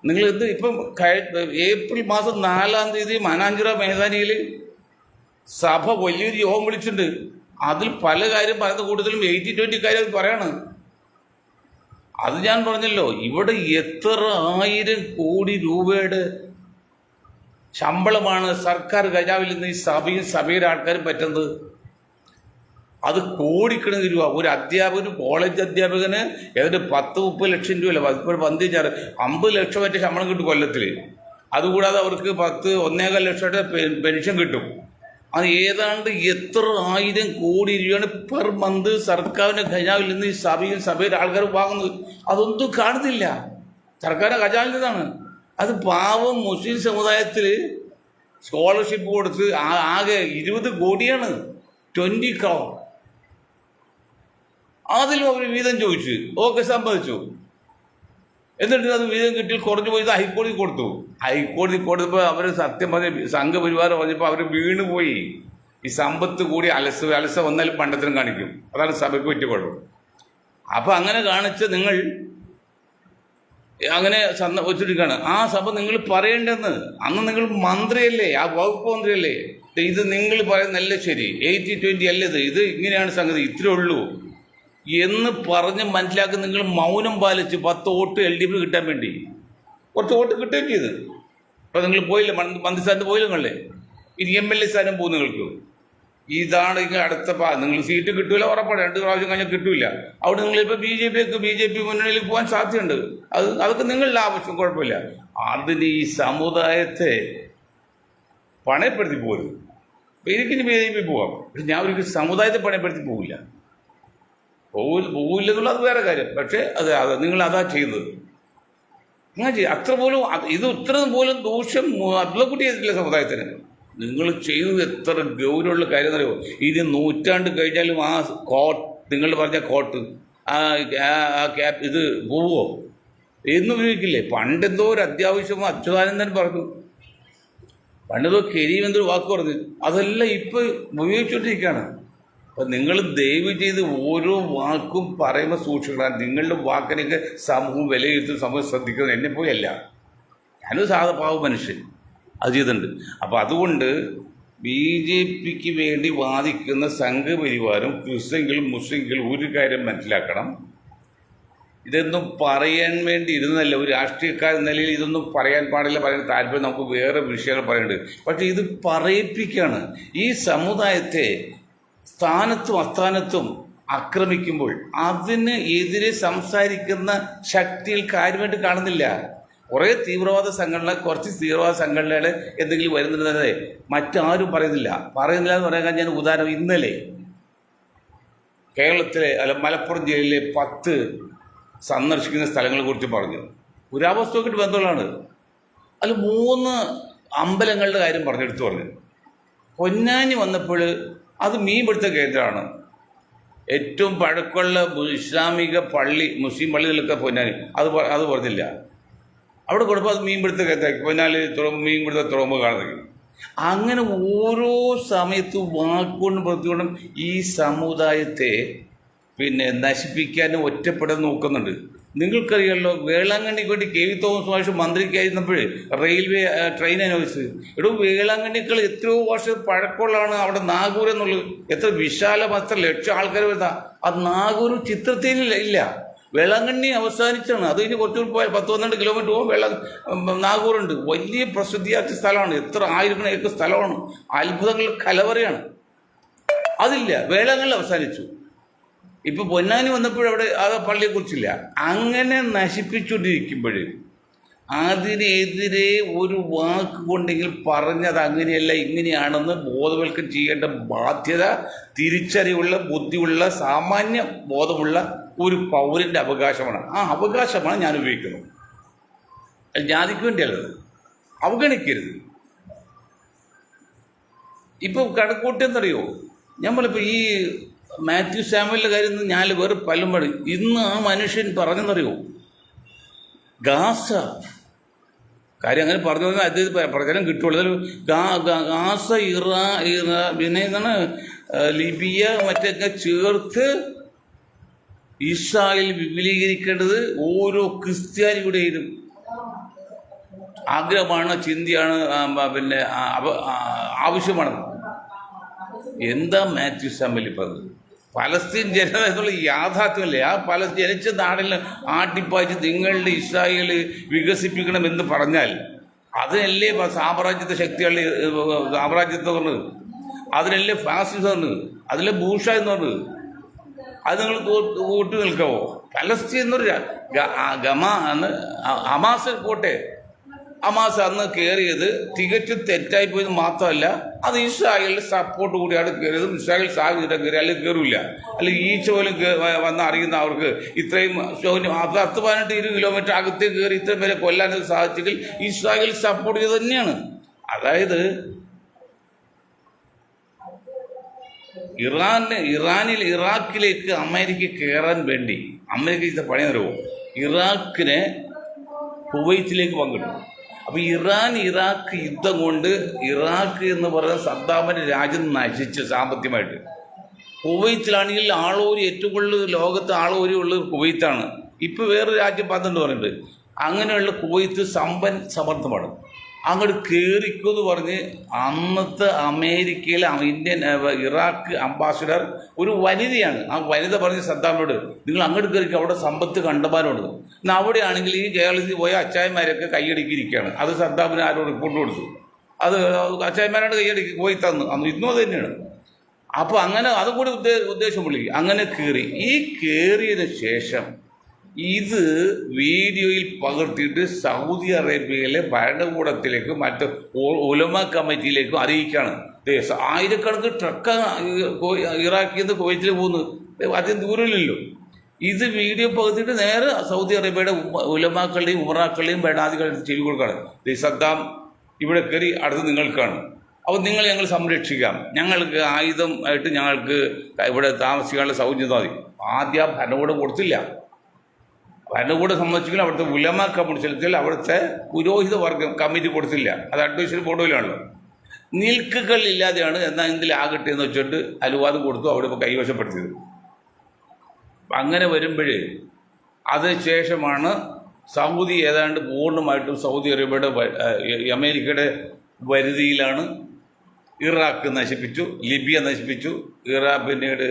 നിങ്ങൾ എന്ത് ഇപ്പം ഏപ്രിൽ മാസം 4-ാം തീയതി മാനാഞ്ചിറ മൈതാനിയിൽ സഭ വലിയൊരു യോഗം വിളിച്ചിട്ടുണ്ട്. അതിൽ പല കാര്യം പറയുന്ന കൂടുതലും 80-20 കാര്യം പറയാണ്. അത് ഞാൻ പറഞ്ഞല്ലോ, ഇവിടെ എത്ര 1000 കോടി രൂപയുടെ ശമ്പളമാണ് സർക്കാർ ഖജാവിൽ നിന്ന് ഈ സഭയുടെ ആൾക്കാരും പറ്റുന്നത്. അത് കോടിക്കണക്കിന് രൂപ. ഒരു അധ്യാപകന്, കോളേജ് അധ്യാപകന് ഏതാണ്ട് 10-30 ലക്ഷം രൂപ അല്ല, ഇപ്പോൾ 50 ലക്ഷം മറ്റേ ശമ്പളം കിട്ടും കൊല്ലത്തിൽ. അതുകൂടാതെ അവർക്ക് 1.25 ലക്ഷമായിട്ട് പെൻഷൻ കിട്ടും. അത് ഏതാണ്ട് എത്ര 1000 കോടി രൂപയാണ് പെർ മന്ത് സർക്കാരിൻ്റെ ഖജാവിൽ നിന്ന് ഈ സഭയുടെ ആൾക്കാർ വാങ്ങുന്നത്. അതൊന്നും കാണുന്നില്ല, സർക്കാരിൻ്റെ ഖജാവിൽ നിന്നാണ്. അത് പാവം മുസ്ലിം സമുദായത്തിൽ സ്കോളർഷിപ്പ് കൊടുത്ത് ആകെ 20 കോടിയാണ്, 20 crore. അതിലും അവർ വീതം ചോദിച്ചു, ഓക്കെ സമ്മതിച്ചു. എന്നിട്ട് അത് വീതം കിട്ടി കുറഞ്ഞു പോയി ഹൈക്കോടതി കൊടുത്തു. ഹൈക്കോടതി കൊടുത്തപ്പോൾ അവർ സത്യം പറഞ്ഞ സംഘപരിവാരം പറഞ്ഞപ്പോൾ അവർ വീണുപോയി. ഈ സമ്പത്ത് കൂടി അലസ വന്നാലും പണ്ടത്തിനും കാണിക്കും. അതാണ് സഭയ്ക്ക് പറ്റിയ കുഴപ്പം. അപ്പം അങ്ങനെ കാണിച്ച് നിങ്ങൾ അങ്ങനെ വെച്ചിരിക്കുകയാണ്. ആ സഭ നിങ്ങൾ പറയേണ്ടെന്ന്. അന്ന് നിങ്ങൾ മന്ത്രിയല്ലേ, ആ വകുപ്പ് മന്ത്രിയല്ലേ, ഇത് നിങ്ങൾ പറയുന്നതല്ലേ ശരി, 80-20 അല്ലത്, ഇത് ഇങ്ങനെയാണ് സംഗതി, ഇത്രേ ഉള്ളൂ എന്ന് പറഞ്ഞ് മനസ്സിലാക്കി നിങ്ങൾ മൗനം പാലിച്ച് 10 വോട്ട് LDF കിട്ടാൻ വേണ്ടി കുറച്ച് വോട്ട് കിട്ടുകയും ചെയ്ത്. അപ്പോൾ നിങ്ങൾ പോയില്ല, മന്ത്രിസ്ഥാനത്ത് പോയില്ല. നിങ്ങളെ ഇനി MLA സ്ഥാനം പോകും നിങ്ങൾക്ക്. ഇതാണ് ഇങ്ങനെ അടുത്ത നിങ്ങൾ സീറ്റ് കിട്ടൂല, ഉറപ്പാണ്. 2 പ്രാവശ്യം കഴിഞ്ഞാൽ കിട്ടൂല. അവിടെ നിങ്ങളിപ്പോൾ BJP മുന്നണിയിൽ പോകാൻ സാധ്യതയുണ്ട്. അതൊക്കെ നിങ്ങളുടെ ആവശ്യം, കുഴപ്പമില്ല. അതിന് ഈ സമുദായത്തെ പണയപ്പെടുത്തി പോകരുത്. എനിക്കിനി BJP പോകാം, പക്ഷെ ഞാൻ ഒരിക്കലും സമുദായത്തെ പണയപ്പെടുത്തി പോകില്ല എന്നുള്ളത് വേറെ കാര്യം. പക്ഷേ അത് നിങ്ങൾ അതാ ചെയ്തത്. അങ്ങനെ ചെയ്യും. അത്ര പോലും ഇത് ഇത്ര പോലും ദൂഷ്യം അബ്ദുള്ളക്കുട്ടി ചെയ്തിട്ടില്ല സമുദായത്തിന്. നിങ്ങൾ ചെയ്തത് എത്ര ഗൗരവമുള്ള കാര്യം എന്നറിയോ? ഇത് നൂറ്റാണ്ട് കഴിഞ്ഞാലും ആ നിങ്ങൾ പറഞ്ഞ കോട്ട് ഇത് പോവോ എന്നും ഉപയോഗിക്കില്ലേ? പണ്ടെന്തോ ഒരു അത്യാവശ്യമോ അച്യുതാനന്ദൻ പറഞ്ഞു, പണ്ടെന്തോ കരീം എന്തൊരു വാക്ക് പറഞ്ഞു, അതെല്ലാം ഇപ്പോൾ ഉപയോഗിച്ചുകൊണ്ടിരിക്കുകയാണ്. അപ്പം നിങ്ങൾ ദയവ് ചെയ്ത് ഓരോ വാക്കും പറയുമ്പോൾ സൂക്ഷിക്കണം. നിങ്ങളുടെ വാക്കിനൊക്കെ സമൂഹം വിലയിരുത്തുന്ന സമൂഹം ശ്രദ്ധിക്കുന്നത്. എന്നെപ്പോലെയല്ല, ഞാനൊരു പാവ മനുഷ്യൻ, അത് ചെയ്തിട്ടുണ്ട്. അപ്പം അതുകൊണ്ട് BJPക്ക് വേണ്ടി വാദിക്കുന്ന സംഘപരിവാരം ക്രിസ്ത്യൻകളും മുസ്ലിങ്ങളും ഒരു കാര്യം മനസ്സിലാക്കണം. ഇതൊന്നും പറയാൻ വേണ്ടി ഇരുന്നല്ല. ഒരു രാഷ്ട്രീയക്കാർ നിലയിൽ ഇതൊന്നും പറയാൻ പാടില്ല, പറയാൻ താല്പര്യം, നമുക്ക് വേറെ വിഷയങ്ങൾ പറയുന്നുണ്ട്. പക്ഷേ ഇത് പറയിപ്പിക്കുകയാണ്. ഈ സമുദായത്തെ സ്ഥാനത്തും അസ്ഥാനത്തും ആക്രമിക്കുമ്പോൾ അതിന് എതിരെ സംസാരിക്കുന്ന ശക്തിയിൽ കാര്യമായിട്ട് കാണുന്നില്ല. കുറേ തീവ്രവാദ സംഘടന, കുറച്ച് തീവ്രവാദ സംഘടനകൾ എന്തെങ്കിലും വരുന്നുണ്ടെന്നേ മറ്റാരും പറയുന്നില്ല എന്ന് പറയാൻ ഞാൻ ഉദാഹരണം, കേരളത്തിലെ അല്ല മലപ്പുറം ജില്ലയിലെ 10 സന്ദർശിക്കുന്ന സ്ഥലങ്ങളെ കുറിച്ച് പറഞ്ഞു. പുരാവസ്തുവായിട്ട് ബന്ധമുള്ളതാണ്. അതിൽ 3 അമ്പലങ്ങളുടെ കാര്യം പറഞ്ഞെടുത്ത് പറഞ്ഞു. പൊന്നാനി വന്നപ്പോൾ അത് മീൻപിടുത്ത കേന്ദ്രമാണ്. ഏറ്റവും പഴക്കമുള്ള ഇസ്ലാമിക പള്ളി, മുസ്ലിം പള്ളികളൊക്കെ പൊന്നാനി. അത് പറഞ്ഞില്ല. അവിടെ കൊടുപ്പോൾ അത് മീൻപിടുത്ത കേന്ദ്രമാക്കി. പൊന്നാനി മീൻപിടുത്ത തുറമുഖം കാണുന്നത്. അങ്ങനെ ഓരോ സമയത്തും വാക്കുകൊണ്ടും പ്രവൃത്തികൊണ്ടും ഈ സമുദായത്തെ നശിപ്പിക്കാനും ഒറ്റപ്പെടാൻ നോക്കുന്നുണ്ട്. നിങ്ങൾക്കറിയാമല്ലോ, വേളാങ്കണ്ണിക്ക് വേണ്ടി കെ വി തോമസ് മാഷ് മന്ത്രിക്കായിരുന്നപ്പോൾ റെയിൽവേ ട്രെയിൻ അനുവദിച്ചത്. വേളാങ്കണ്ണികൾ എത്രയോ വർഷം പഴക്കമുള്ളതാണ്. അവിടെ നാഗൂർ എന്നുള്ളത് എത്ര വിശാലം, എത്ര ലക്ഷം ആൾക്കാർ വരുന്ന അത് നാഗൂർ ചിത്രത്തിൽ ഇല്ല. വേളാങ്കണ്ണി അവസാനിച്ചാണ്. അത് കഴിഞ്ഞ് കുറച്ചുകൂടി പോയാൽ 10-12 കിലോമീറ്റർ പോകുമ്പോൾ നാഗൂറുണ്ട്. വലിയ പ്രസിദ്ധിയാർച്ച സ്ഥലമാണ്. എത്ര ആയിരക്കണക്കിന് ഏക്കർ സ്ഥലമാണ്. അത്ഭുതങ്ങൾ കലവറയാണ്. അതില്ല, വേളാങ്കണ്ണി അവസാനിച്ചു. ഇപ്പോൾ പൊന്നാനി വന്നപ്പോഴവിടെ ആ പള്ളിയെക്കുറിച്ചില്ല. അങ്ങനെ നശിപ്പിച്ചുകൊണ്ടിരിക്കുമ്പോൾ അതിനെതിരെ ഒരു വാക്ക് കൊണ്ടെങ്കിൽ പറഞ്ഞത് അങ്ങനെയല്ല ഇങ്ങനെയാണെന്ന് ബോധവൽക്കരണം ചെയ്യേണ്ട ബാധ്യത തിരിച്ചറിവുള്ള, ബുദ്ധിയുള്ള, സാമാന്യ ബോധമുള്ള ഒരു പൗരൻ്റെ അവകാശമാണ്. ആ അവകാശമാണ് ഞാൻ ഉപയോഗിക്കുന്നത്. ജാതിക്ക് വേണ്ടിയല്ലത്, അവഗണിക്കരുത്. ഇപ്പോൾ കണക്കൂട്ടെന്നറിയോ, നമ്മളിപ്പോൾ ഈ മാത്യു സാമുവലിൻ്റെ കാര്യം ഞാൻ വേറെ പലരും പറയും. ഇന്ന് ആ മനുഷ്യൻ പറഞ്ഞെന്നറിയോ, ഗാസ കാര്യം അങ്ങനെ പറഞ്ഞു പറഞ്ഞാൽ അദ്ദേഹം പ്രചരണം കിട്ടുള്ളൂ. ഗാസ, പിന്നെ എന്താണ് ലിബിയ മറ്റൊക്കെ ചേർത്ത് ഇസ്രായേൽ വിപുലീകരിക്കേണ്ടത് ഓരോ ക്രിസ്ത്യാനിയുടെയും ആഗ്രഹമാണ്, ചിന്തയാണ്, ആവശ്യമാണ്. എന്താ മാത്യു സാമുവൽ പറഞ്ഞത്? പലസ്തീൻ ജനത എന്നുള്ള യാഥാർത്ഥ്യമല്ലേ? ആ ജനിച്ച നാടിൽ ആട്ടിപ്പാച്ച് നിങ്ങളുടെ ഇസ്രായേൽ വികസിപ്പിക്കണമെന്ന് പറഞ്ഞാൽ അതിനല്ലേ സാമ്രാജ്യത്വ ശക്തികളുടെ സാമ്രാജ്യത്വം പറഞ്ഞത്? അതിനല്ലേ ഫാസിസം പറഞ്ഞത്? അതിലെ ബൂഷ എന്ന് പറഞ്ഞത്? അത് നിങ്ങൾ കൂട്ടി നിൽക്കാവോ? പലസ്തീൻ എന്നൊരു ഹമാസ് പോട്ടെ, ഹമാസ് അന്ന് കയറിയത് തികച്ചും തെറ്റായിപ്പോയത് മാത്രമല്ല, അത് ഇസ്രായേലിൻ്റെ സപ്പോർട്ട് കൂടിയാണ് കയറിയതും. ഇസ്രായേൽ സാഹചര്യം കയറി, അല്ലെങ്കിൽ കയറില്ല. അല്ലെങ്കിൽ ഈച്ച പോലും വന്ന് അറിയുന്ന അവർക്ക് ഇത്രയും 10-18 കിലോമീറ്റർ അകത്തേക്ക് കയറി ഇത്രയും പേരെ കൊല്ലാനത് സാധിച്ചെങ്കിൽ ഇസ്രായേൽ സപ്പോർട്ട് ചെയ്ത് തന്നെയാണ്. അതായത് ഇറാഖിലേക്ക് അമേരിക്ക കയറാൻ വേണ്ടി അമേരിക്ക ചെയ്ത പണി തരുമോ? ഇറാഖിനെ കുവൈറ്റിലേക്ക് പങ്കിട്ടു. അപ്പോൾ ഇറാഖ് യുദ്ധം കൊണ്ട് ഇറാഖ് എന്ന് പറയുന്ന സദ്ദാമിൻ്റെ രാജ്യം നശിച്ചു സാമ്പത്തികമായിട്ട്. കുവൈറ്റിലാണെങ്കിൽ ആളോരി ഏറ്റവും കൂടുതൽ ലോകത്ത് ആളോരി ഉള്ളത് കുവൈത്താണ്. ഇപ്പോൾ വേറൊരു രാജ്യം 12 പറയുന്നുണ്ട്. അങ്ങനെയുള്ള കുവൈത്ത് സമർത്ഥമാണ്. അങ്ങോട്ട് കയറിക്കുമെന്ന് പറഞ്ഞ് അന്നത്തെ അമേരിക്കയിലെ ഇറാഖ് അംബാസിഡർ ഒരു വനിതയാണ്. ആ വനിത പറഞ്ഞ് സദ്ദാമിനോട്, നിങ്ങൾ അങ്ങോട്ട് കയറിക്കും, അവിടെ സമ്പത്ത് കണ്ടമാനമുണ്ട്. എന്നാൽ അവിടെയാണെങ്കിൽ ഈ കേരളത്തിൽ പോയ അച്ചായന്മാരൊക്കെ കൈയടക്കിയിരിക്കുകയാണ്. അത് സദ്ദാമിന് ആരോ റിപ്പോർട്ട് കൊടുത്തു. അത് അച്ചായന്മാരാണ് കൈയടക്കി പോയി തന്നു. അന്ന് ഇന്നും അത് തന്നെയാണ്. അപ്പോൾ അങ്ങനെ അതും കൂടി ഉദ്ദേശം പുള്ളി അങ്ങനെ കയറി. ഈ കയറിയതിന് ശേഷം ഇത് വീഡിയോയിൽ പകർത്തിയിട്ട് സൗദി അറേബ്യയിലെ ഭരണകൂടത്തിലേക്കും മറ്റ് ഉലമ കമ്മിറ്റിയിലേക്കും അറിയിക്കുകയാണ്. ആയിരക്കണക്കിന് ട്രക്ക് ഇറാഖിൽ നിന്ന് കുവൈറ്റിൽ പോകുന്നു, അധികം ദൂരമില്ലല്ലോ. ഇത് വീഡിയോ പകർത്തിയിട്ട് നേരെ സൗദി അറേബ്യയുടെ ഉലമാക്കളുടെയും ഉമറാക്കളുടെയും ഭരണാധികാരികളുടെ ചെവി കൊടുക്കുകയാണ്. സദ്ദാം ഇവിടെ കയറി, അടുത്ത് നിങ്ങൾക്കാണ്. അപ്പോൾ ഞങ്ങൾ സംരക്ഷിക്കാം, ഞങ്ങൾക്ക് ആയുധം ആയിട്ട് ഞങ്ങൾക്ക് ഇവിടെ താമസിക്കാനുള്ള സൗകര്യം മതി. ആദ്യം ഭരണകൂടം കൊടുത്തില്ല. ഭരണകൂടം സംബന്ധിച്ചെങ്കിൽ അവിടുത്തെ ഉലമ കമ്മിറ്റി ചെലുത്തിയാൽ അവിടുത്തെ പുരോഹിത വർഗം കമ്മിറ്റി കൊടുത്തില്ല. അത് അഡ്വൈസറി ബോർഡിലാണല്ലോ. നിൽക്കുകൾ ഇല്ലാതെയാണ് എന്നാൽ ഇതിലാകട്ടെ എന്ന് വെച്ചിട്ട് അനുവാദം കൊടുത്തു, അവിടെ ഇപ്പോൾ കൈവശപ്പെടുത്തിയത്. അങ്ങനെ വരുമ്പോഴേ അതിനുശേഷമാണ് സൗദി ഏതാണ്ട് പൂർണ്ണമായിട്ടും സൗദി അറേബ്യയുടെ അമേരിക്കയുടെ വരുതിയിലാണ്. ഇറാഖ് നശിപ്പിച്ചു, ലിബിയ നശിപ്പിച്ചു, പിന്നീട്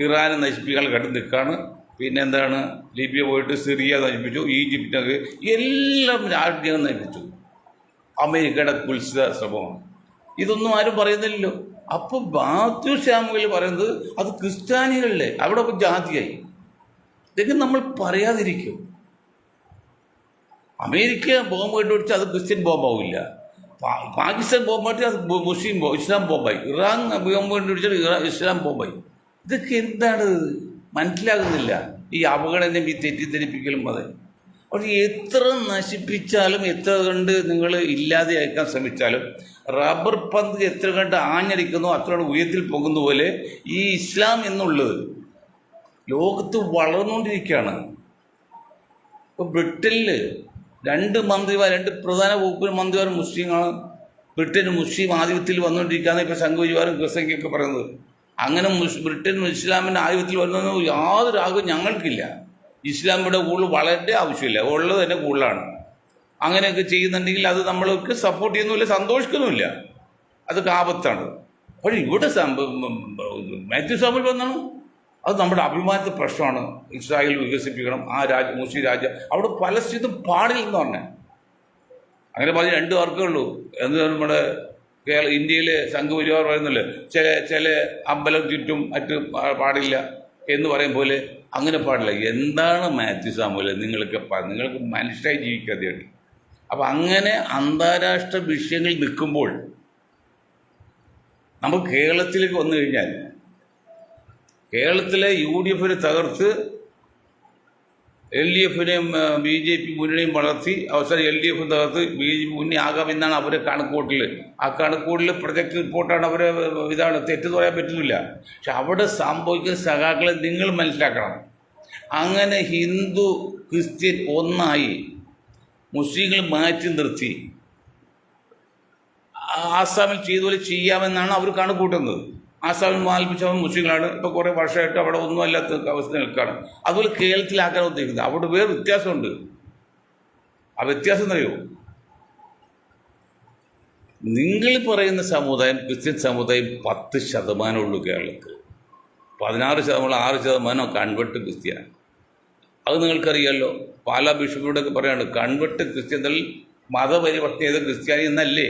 ഇറാനെ നശിപ്പിക്കാൻ കണ്ടു നിൽക്കുകയാണ്. പിന്നെന്താണ്, ലിബിയ പോയിട്ട് സിറിയ നശിപ്പിച്ചു, ഈജിപ്തിനൊക്കെ എല്ലാം രാജ്യങ്ങൾ നശിപ്പിച്ചു. അമേരിക്കയുടെ കുൽസിത ശ്രമമാണ്. ഇതൊന്നും ആരും പറയുന്നില്ലല്ലോ. അപ്പോൾ മാത്യു സാമുവൽ പറയുന്നത് അത് ക്രിസ്ത്യാനികളിലെ അവിടെ ഇപ്പോൾ ജാതിയായി. ഇതൊക്കെ നമ്മൾ പറയാതിരിക്കും. അമേരിക്ക ബോംബ് കണ്ടുപിടിച്ച് അത് ക്രിസ്ത്യൻ ബോംബാവില്ല. പാകിസ്ഥാൻ ബോംബായിട്ട് അത് മുസ്ലിം ഇസ്ലാം ബോംബായി. ഇറാൻ ബോംബ് കണ്ടുപിടിച്ചാൽ ഇസ്ലാം ബോംബായി. ഇതൊക്കെ എന്താണ്? മനസ്സിലാകുന്നില്ല. ഈ അവഗണനയും ഈ തെറ്റിദ്ധരിപ്പിക്കലും അതെ. പക്ഷെ എത്ര നശിപ്പിച്ചാലും എത്ര കണ്ട് നിങ്ങൾ ഇല്ലാതെയാക്കാൻ ശ്രമിച്ചാലും റബ്ബർ പന്ത് എത്ര കണ്ട് ആഞ്ഞടിക്കുന്നോ അത്ര ഉയരത്തിൽ പോകുന്ന പോലെ ഈ ഇസ്ലാം എന്നുള്ളത് ലോകത്ത് വളർന്നുകൊണ്ടിരിക്കുകയാണ്. ഇപ്പോൾ ബ്രിട്ടനിൽ രണ്ട് പ്രധാന വകുപ്പ് മന്ത്രിമാർ മുസ്ലിങ്ങളാണ്. ബ്രിട്ടൻ മുസ്ലിം ആധിപത്യത്തിൽ വന്നുകൊണ്ടിരിക്കുകയാണ് ഇപ്പോൾ സംഘപരിവാറും ക്രിസ്തൻകൊക്കെ പറയുന്നത്. അങ്ങനെ ബ്രിട്ടൻ ഇസ്ലാമിൻ്റെ ആധിപത്യത്തിൽ വരുന്നതെന്ന് യാതൊരു ആഗ്രഹവും ഞങ്ങൾക്കില്ല. ഇസ്ലാം ഇവിടെ കൂടുതൽ വളരെ ആവശ്യമില്ല, ഉള്ളത് തന്നെ കൂടുതലാണ്. അങ്ങനെയൊക്കെ ചെയ്യുന്നുണ്ടെങ്കിൽ അത് നമ്മൾക്ക് സപ്പോർട്ട് ചെയ്യുന്നുമില്ല, സന്തോഷിക്കുന്നുമില്ല, അതൊക്കെ ആപത്താണ്. പക്ഷേ ഇവിടെ മാത്യു സാമുൽ വന്നാണ് അത് നമ്മുടെ അഭിമാനത്തെ പ്രശ്നമാണ്. ഇസ്രായേൽ വികസിപ്പിക്കണം, ആ മുസ്ലിം രാജ്യം അവിടെ പലസ്തീനും പാടില്ലെന്ന് പറഞ്ഞത്. അങ്ങനെ പറഞ്ഞ് രണ്ട് വാർക്കേ ഉള്ളൂ. എന്ന് നമ്മുടെ ഇന്ത്യയിലെ സംഘപരിവാർ പറയുന്നില്ല, ചില അമ്പലം ചുറ്റും മറ്റ് പാടില്ല എന്ന് പറയും പോലെ അങ്ങനെ പാടില്ല. എന്താണ് മാത്യു സാമുവൽ നിങ്ങൾക്ക് മനുഷ്യരായി ജീവിക്കാതെയാണ്. അപ്പം അങ്ങനെ അന്താരാഷ്ട്ര വിഷയങ്ങൾ നിൽക്കുമ്പോൾ നമ്മൾ കേരളത്തിലേക്ക് വന്നു കഴിഞ്ഞാൽ കേരളത്തിലെ UDF തകർത്ത് LDFനെയും BJP മുന്നണിയും വളർത്തി അവസാനം LDF തകർത്ത് BJP മുന്നണി ആകാമെന്നാണ് അവരെ കണക്കൂട്ടൽ. ആ കണക്കൂട്ടൽ പ്രൊജക്ട് റിപ്പോർട്ടാണ് അവരെ ഇതാണ്, തെറ്റ് പറയാൻ പറ്റുന്നില്ല. പക്ഷെ അവിടെ സംഭവിക്കുന്ന സഖാക്കളെ നിങ്ങൾ മനസ്സിലാക്കണം. അങ്ങനെ ഹിന്ദു ക്രിസ്ത്യൻ ഒന്നായി മുസ്ലിങ്ങൾ മാറ്റി നിർത്തി ആസാമിൽ ചെയ്തുപോലെ ചെയ്യാമെന്നാണ് അവർ കണക്കൂട്ടുന്നത്. ആസാമിൽ 40% മുസ്ലിങ്ങളാണ്. ഇപ്പോൾ കുറേ വർഷമായിട്ട് അവിടെ ഒന്നും അല്ലാത്ത അവസ്ഥ നിൽക്കുകയാണ്. അതുപോലെ കേരളത്തിലാക്കാൻ ഉദ്ദേശിക്കുന്നത്. അവിടെ വേറെ വ്യത്യാസമുണ്ട്. ആ വ്യത്യാസം എന്നറിയോ? നിങ്ങൾ പറയുന്ന സമുദായം ക്രിസ്ത്യൻ സമുദായം 10% ഉള്ളൂ കേരളത്തിൽ. 16% 6% കൺവെർട്ട് ക്രിസ്ത്യാനി. അത് നിങ്ങൾക്കറിയാമല്ലോ. പാലാ ബിഷപ്പിനോടൊക്കെ പറയാണ് കൺവെർട്ട് ക്രിസ്ത്യൻ മതപരിവർത്തനം ചെയ്ത ക്രിസ്ത്യാനി എന്നല്ലേ.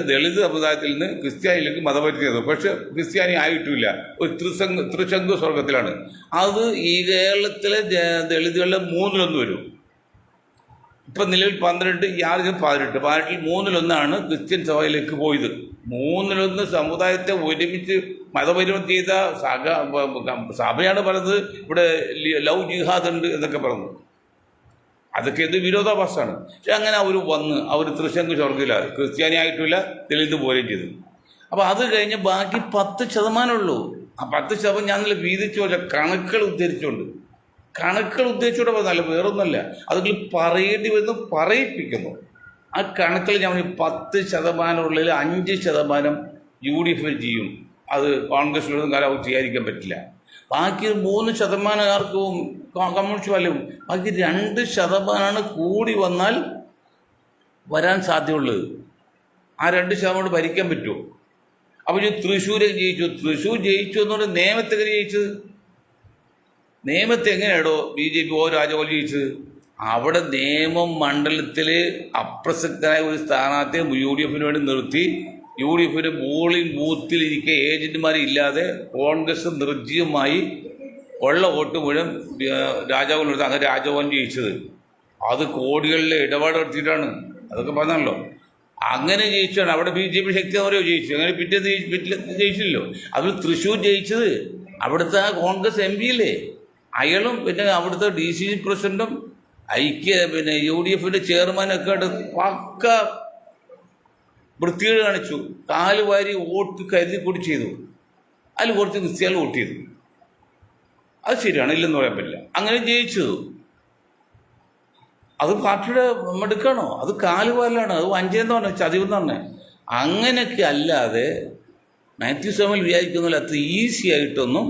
ദളിത് സമുദായത്തിൽ നിന്ന് ക്രിസ്ത്യാനിയിലേക്ക് മതപരിവർത്തനം ചെയ്തു. പക്ഷെ ക്രിസ്ത്യാനി ആയിട്ടില്ല. ഒരു ത്രിശങ്കു സ്വർഗത്തിലാണ്. അത് ഈ കേരളത്തിലെ ദളിതുകളുടെ 1/3 വരും. ഇപ്പം നിലവിൽ 12, ഈ 6 18. 18 ക്രിസ്ത്യൻ സഭയിലേക്ക് പോയത്. 3/1 സമുദായത്തെ ഒരുമിച്ച് മതപരിവർത്തനം ചെയ്ത സഭയാണ് പറയുന്നത് ഇവിടെ ലവ് ജിഹാദ് ഉണ്ട് എന്നൊക്കെ പറഞ്ഞു. അതൊക്കെ എന്ത് വിരോധാഭാസമാണ്. പക്ഷെ അങ്ങനെ അവർ വന്ന് അവർ ത്രിശങ്കു സ്വർഗത്തിലാണ്. ക്രിസ്ത്യാനി ആയിട്ടില്ല, ദളിത് പോവുകയും ചെയ്തു. അപ്പോൾ അത് കഴിഞ്ഞ് ബാക്കി 10% ഉള്ളൂ. ആ 10% ഞാൻ നല്ല വീതിച്ചു പോലെ കണക്കുകൾ ഉദ്ദേശിച്ചുകൂടെ പറഞ്ഞല്ല, വേറൊന്നുമല്ല. അതുങ്ങൾ പറയേണ്ടി വരുന്നു, പറയിപ്പിക്കുന്നു. ആ കണക്കുകൾ ഞാൻ 10% ഉള്ളിൽ 5% UDF ചെയ്യും. അത് കോൺഗ്രസിലൊന്നും കാലം അവർ ചെയ്യാതിരിക്കാൻ പറ്റില്ല. ബാക്കി 3% ആർക്കും കമ്മ്യൂണിസ്റ്റ് വാല്യം. ബാക്കി 2% കൂടി വന്നാൽ വരാൻ സാധ്യതയുള്ളത്. ആ 2% ഭരിക്കാൻ പറ്റുമോ? അപ്പോൾ തൃശ്ശൂരെ തൃശ്ശൂർ ജയിച്ചു എന്ന് പറഞ്ഞാൽ നേമത്തെ ജയിച്ചത്. നേമത്തെ എങ്ങനെയാണോ BJP രാജഗോപാൽ ജയിച്ചത്? അവിടെ നേമം മണ്ഡലത്തിൽ അപ്രസക്തനായ ഒരു സ്ഥാനാർത്ഥിയെ UDFന് വേണ്ടി നിർത്തി. UDFന് പോളിംഗ് ബൂത്തിലിരിക്കെ ഏജന്റുമാരില്ലാതെ കോൺഗ്രസ് നിർജ്ജീവമായി ഉള്ള വോട്ട് മുഴുവൻ രാജഭവൻ എടുത്ത് അങ്ങനെ രാജഭവൻ ജയിച്ചത്. അത് കോടികളിലെ ഇടപാട് നടത്തിയിട്ടാണ്. അതൊക്കെ പറഞ്ഞല്ലോ. അങ്ങനെ ജയിച്ചാണ്. അവിടെ BJP ശക്തി അവരോ ജയിച്ചു. അങ്ങനെ പിറ്റേന്ന് ജയിച്ചില്ലല്ലോ. അതിൽ തൃശ്ശൂർ ജയിച്ചത് അവിടുത്തെ കോൺഗ്രസ് MP ഇല്ലേ, അയാളും പിന്നെ അവിടുത്തെ DCC പ്രസിഡന്റും UDFന്റെ ചെയർമാനൊക്കെ പക്ക വൃത്തികേട് കാണിച്ചു. കാലുവാരി വോട്ട് കരുതി കൂടി ചെയ്തു. അതിൽ കുറച്ച് ക്രിസ്ത്യാനി വോട്ട് ചെയ്തു. അത് ശരിയാണ്, ഇല്ലെന്ന് പറയാൻ പറ്റില്ല. അങ്ങനെ ജയിച്ചത് അത് പാർട്ടിയുടെ മെടുക്കാണോ? അത് കാലുവാലാണ്, അത് വഞ്ചയെന്ന് പറഞ്ഞ ചതിവെന്ന് പറഞ്ഞേ. അങ്ങനെയൊക്കെ അല്ലാതെ മാത്യു സാമുവൽ വിചാരിക്കുന്നില്ല അത്ര ഈസി ആയിട്ടൊന്നും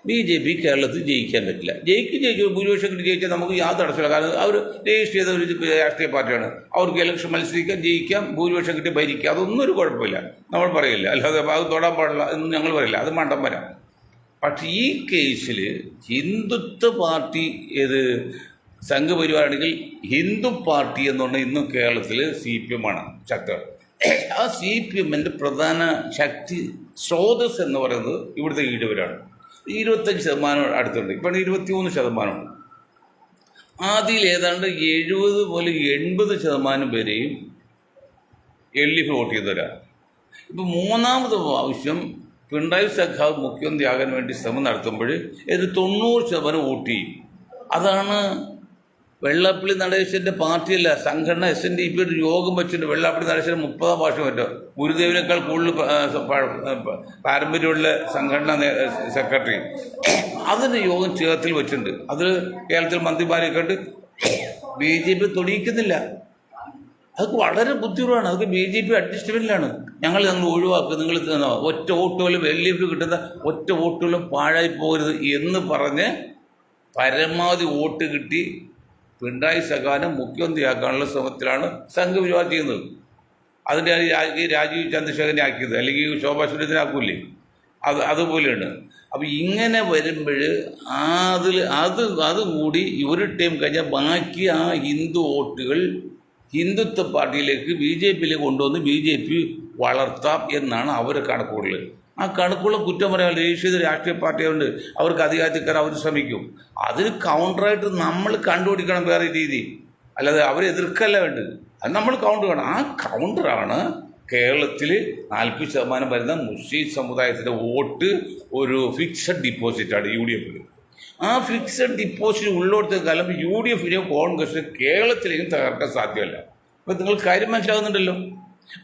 BJP കേരളത്തിൽ ജയിക്കാൻ പറ്റില്ല. ജയിച്ചു ഭൂരിപക്ഷം കിട്ടി ജയിച്ചാൽ നമുക്ക് യാതൊരു തടസ്സമില്ല. കാരണം അവർ രജിസ്റ്റർ ചെയ്ത ഒരു രാഷ്ട്രീയ പാർട്ടിയാണ്. അവർക്ക് ഇലക്ഷൻ മത്സരിക്കാം, ജയിക്കാം, ഭൂരിപക്ഷം കിട്ടി ഭരിക്കാം. അതൊന്നും ഒരു കുഴപ്പമില്ല, നമ്മൾ പറയില്ല. അല്ലാതെ അത് തൊടാൻ പാടില്ല എന്ന് ഞങ്ങൾ പറയില്ല, അത് മണ്ടം വരാം. പക്ഷെ ഈ കേസിൽ ഹിന്ദുത്വ പാർട്ടി ഏത് സംഘപരിവാരാണെങ്കിൽ ഹിന്ദു പാർട്ടി എന്ന് പറഞ്ഞാൽ ഇന്നും കേരളത്തിൽ CPM ആണ് ശക്തി. ആ CPMൻ്റെ പ്രധാന ശക്തി സ്രോതസ് എന്ന് പറയുന്നത് ഇവിടുത്തെ ഈഴവരാണ്. 25% അടുത്തുണ്ട്. ഇപ്പം 23%. ആദ്യം ഏതാണ്ട് 70 മുതൽ 80% പേരെയും LDF വോട്ട് ചെയ്തവരാണ്. ഇപ്പം 3ാമത് പ്രാവശ്യം പിണറായി സഖാവ് മുഖ്യമന്ത്രിയാകാൻ വേണ്ടി ശ്രമം നടത്തുമ്പോൾ ഇത് 90% വോട്ട് ചെയ്യും. അതാണ് വെള്ളാപ്പള്ളി നടേശൻ്റെ പാർട്ടിയല്ല, സംഘടന SNDPയുടെ യോഗം വെച്ചിട്ട് വെള്ളാപ്പള്ളി നടേശന് 30 ഭാഷ പറ്റും. ഗുരുദേവിനേക്കാൾ കൂടുതൽ പാരമ്പര്യമുള്ള സംഘടന സെക്രട്ടറി. അതിന് യോഗം കേരളത്തിൽ വെച്ചിട്ടുണ്ട്. അത് കേരളത്തിൽ മന്ത്രിമാരെയൊക്കെ ഉണ്ട്. BJP തൊടിയിക്കുന്നില്ല. അതൊക്കെ വളരെ ബുദ്ധിമുട്ടാണ്. അതൊക്കെ BJP അഡ്ജസ്റ്റ്മെൻറ്റിലാണ്. ഞങ്ങൾ ഒഴിവാക്കുക, നിങ്ങൾ ഒറ്റ വോട്ടുകളും LDF കിട്ടുന്ന ഒറ്റ വോട്ടുകളും പാഴായി പോകരുത് എന്ന് പറഞ്ഞ് പരമാവധി വോട്ട് കിട്ടി പിണറായി സഖാവിനെ മുഖ്യമന്ത്രിയാക്കാനുള്ള ശ്രമത്തിലാണ് സംഘപരിവാർ ചെയ്യുന്നത്. അതിൻ്റെ രാജീവ് ചന്ദ്രശേഖരനെ ആക്കിയത്, അല്ലെങ്കിൽ ശോഭാ സുരേന്ദ്രനെ ആക്കൂലേ, അതുപോലെയാണ്. അപ്പം ഇങ്ങനെ വരുമ്പോൾ അതുകൂടി ഒരു ടൈം കഴിഞ്ഞാൽ ബാക്കി ആ ഹിന്ദു വോട്ടുകൾ ഹിന്ദുത്വ പാർട്ടിയിലേക്ക് BJPയിലേക്ക് കൊണ്ടുവന്ന് BJP വളർത്താം എന്നാണ് അവരുടെ കണക്കുകൾ. ആ കണക്കുള്ള കുറ്റം പറയാൻ ദേശീയ രാഷ്ട്രീയ പാർട്ടികളുണ്ട്, അവർക്ക് അധികാരത്തിൽ കയറാൻ അവർ ശ്രമിക്കും. അതിന് കൗണ്ടറായിട്ട് നമ്മൾ കണ്ടുപിടിക്കണം വേറെ രീതി, അല്ലാതെ അവരെ എതിർക്കല്ല വേണ്ടത്. അത് നമ്മൾ കൗണ്ടർ വേണം. ആ കൗണ്ടറാണ് കേരളത്തിൽ 40% വരുന്ന മുസ്ലിം സമുദായത്തിൻ്റെ വോട്ട് ഒരു ഫിക്സഡ് ഡിപ്പോസിറ്റാണ് UDF. ആ ഫിക്സഡ് ഡിപ്പോസിറ്റ് ഉള്ളിടത്ത കാലം UDFിനെയും കോൺഗ്രസിനും കേരളത്തിലേക്കും തകർക്കാൻ സാധ്യമല്ല. അപ്പം നിങ്ങൾ കാര്യം മനസ്സിലാകുന്നുണ്ടല്ലോ.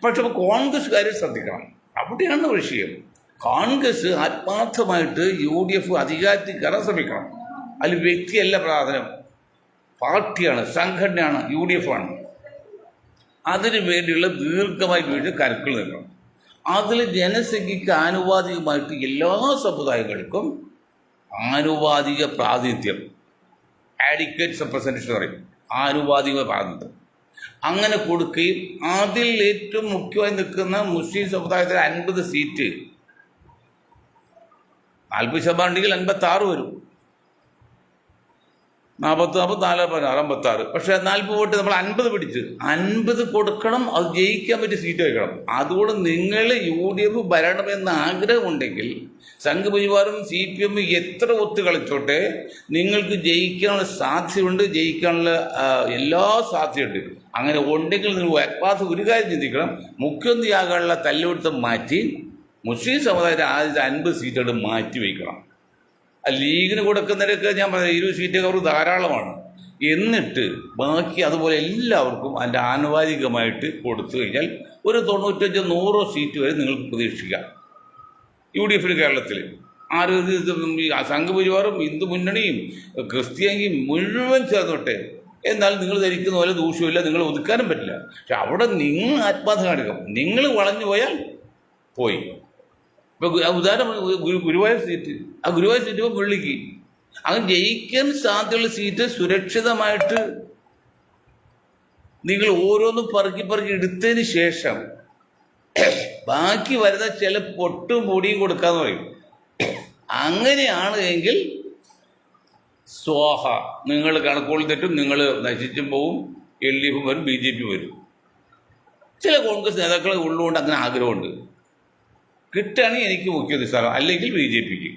പക്ഷെ അപ്പോൾ കോൺഗ്രസ് കാര്യം ശ്രദ്ധിക്കണം. അവിടെയാണ് വിഷയം. കോൺഗ്രസ് ആത്മാർത്ഥമായിട്ട് UDF അധികാരത്തിൽ കയറാൻ ശ്രമിക്കണം. അതിൽ വ്യക്തിയല്ല പ്രാധാന്യം, പാർട്ടിയാണ്, സംഘടനയാണ്, UDF ആണ്. അതിനു വേണ്ടിയുള്ള ദീർഘമായി വീഴ്ച കരുക്കൾ നിൽക്കണം. അതിൽ ജനസംഖ്യയ്ക്ക് ആനുപാതികമായിട്ട് എല്ലാ സമുദായങ്ങൾക്കും ആനുപാതിക പ്രാതിനിധ്യം, ആഡിക്വേറ്റ് റെപ്രസെൻറ്റേഷൻ പറയും, ആനുപാതിക പ്രാതിനിധ്യം അങ്ങനെ കൊടുക്കുകയും അതിൽ ഏറ്റവും മുഖ്യമായി നിൽക്കുന്ന മുസ്ലിം സമുദായത്തിൽ 50 സീറ്റ്, 40% ഉണ്ടെങ്കിൽ 56 വരും, 40, 44, 56. പക്ഷേ 40 വോട്ട് നമ്മൾ 50 പിടിച്ച് 50 കൊടുക്കണം. അത് ജയിക്കാൻ പറ്റിയ സീറ്റ് വയ്ക്കണം. അതുകൊണ്ട് നിങ്ങൾ UDF ഭരണമെന്ന് ആഗ്രഹമുണ്ടെങ്കിൽ സംഘപരിവാറും CPM എത്ര ഒത്തു കളിച്ചോട്ടെ, നിങ്ങൾക്ക് ജയിക്കാനുള്ള സാധ്യതയുണ്ട്, ജയിക്കാനുള്ള എല്ലാ സാധ്യതയുണ്ട്. അങ്ങനെ ഉണ്ടെങ്കിൽ നിങ്ങൾ ആത്മാർത്ഥ ഒരു കാര്യം ചിന്തിക്കണം, മുഖ്യമന്ത്രിയാകാനുള്ള തല്ലുപിടുത്തം മാറ്റി മുസ്ലിം സമുദായത്തെ ആദ്യത്തെ 50 സീറ്റുകൾ മാറ്റി വയ്ക്കണം. ലീഗിന് കൊടുക്കുന്നവരൊക്കെ ഞാൻ പറഞ്ഞ 20 സീറ്റൊക്കെ അവർക്ക് ധാരാളമാണ്. എന്നിട്ട് ബാക്കി അതുപോലെ എല്ലാവർക്കും അതിൻ്റെ ആനുപാതികമായിട്ട് കൊടുത്തു കഴിഞ്ഞാൽ ഒരു 95-100 സീറ്റ് വരെ നിങ്ങൾക്ക് പ്രതീക്ഷിക്കാം UDF കേരളത്തിൽ. സംഘപരിവാറും ഹിന്ദു മുന്നണിയും ക്രിസ്ത്യാനിയും മുഴുവൻ ചേർന്നോട്ടെ. എന്നാൽ നിങ്ങൾ ധരിക്കുന്ന പോലെ ദൂഷ്യമില്ല, നിങ്ങൾ ഒതുക്കാനും പറ്റില്ല. പക്ഷെ അവിടെ നിങ്ങൾ ആത്മാർത്ഥ കാണിക്കും. നിങ്ങൾ വളഞ്ഞു പോയാൽ പോയി. ഇപ്പോൾ ഉദാഹരണം ഗുരുവായൂർ സീറ്റ്, ആ ഗുരുവായൂർ സീറ്റ് ഇപ്പോൾ പുള്ളിക്ക് അങ്ങ് ജയിക്കാൻ സാധ്യതയുള്ള സീറ്റ് സുരക്ഷിതമായിട്ട് നിങ്ങൾ ഓരോന്നും പറക്കി എടുത്തതിന് ശേഷം ബാക്കി വരുന്ന ചില പൊട്ടും പൊടിയും കൊടുക്കാന്ന് പറയും. അങ്ങനെയാണ് എങ്കിൽ സ്വാഹ, നിങ്ങൾ കണക്കുകൾ തെറ്റും, നിങ്ങൾ നശിച്ചും പോവും, LDF വരും, BJP വരും. ചില കോൺഗ്രസ് നേതാക്കളെ ഉള്ളുകൊണ്ട് അങ്ങനെ ആഗ്രഹമുണ്ട്, കിട്ടുകയാണെങ്കിൽ എനിക്ക് മുഖ്യമന്ത്രി സ്ഥാനം, അല്ലെങ്കിൽ BJPക്ക്.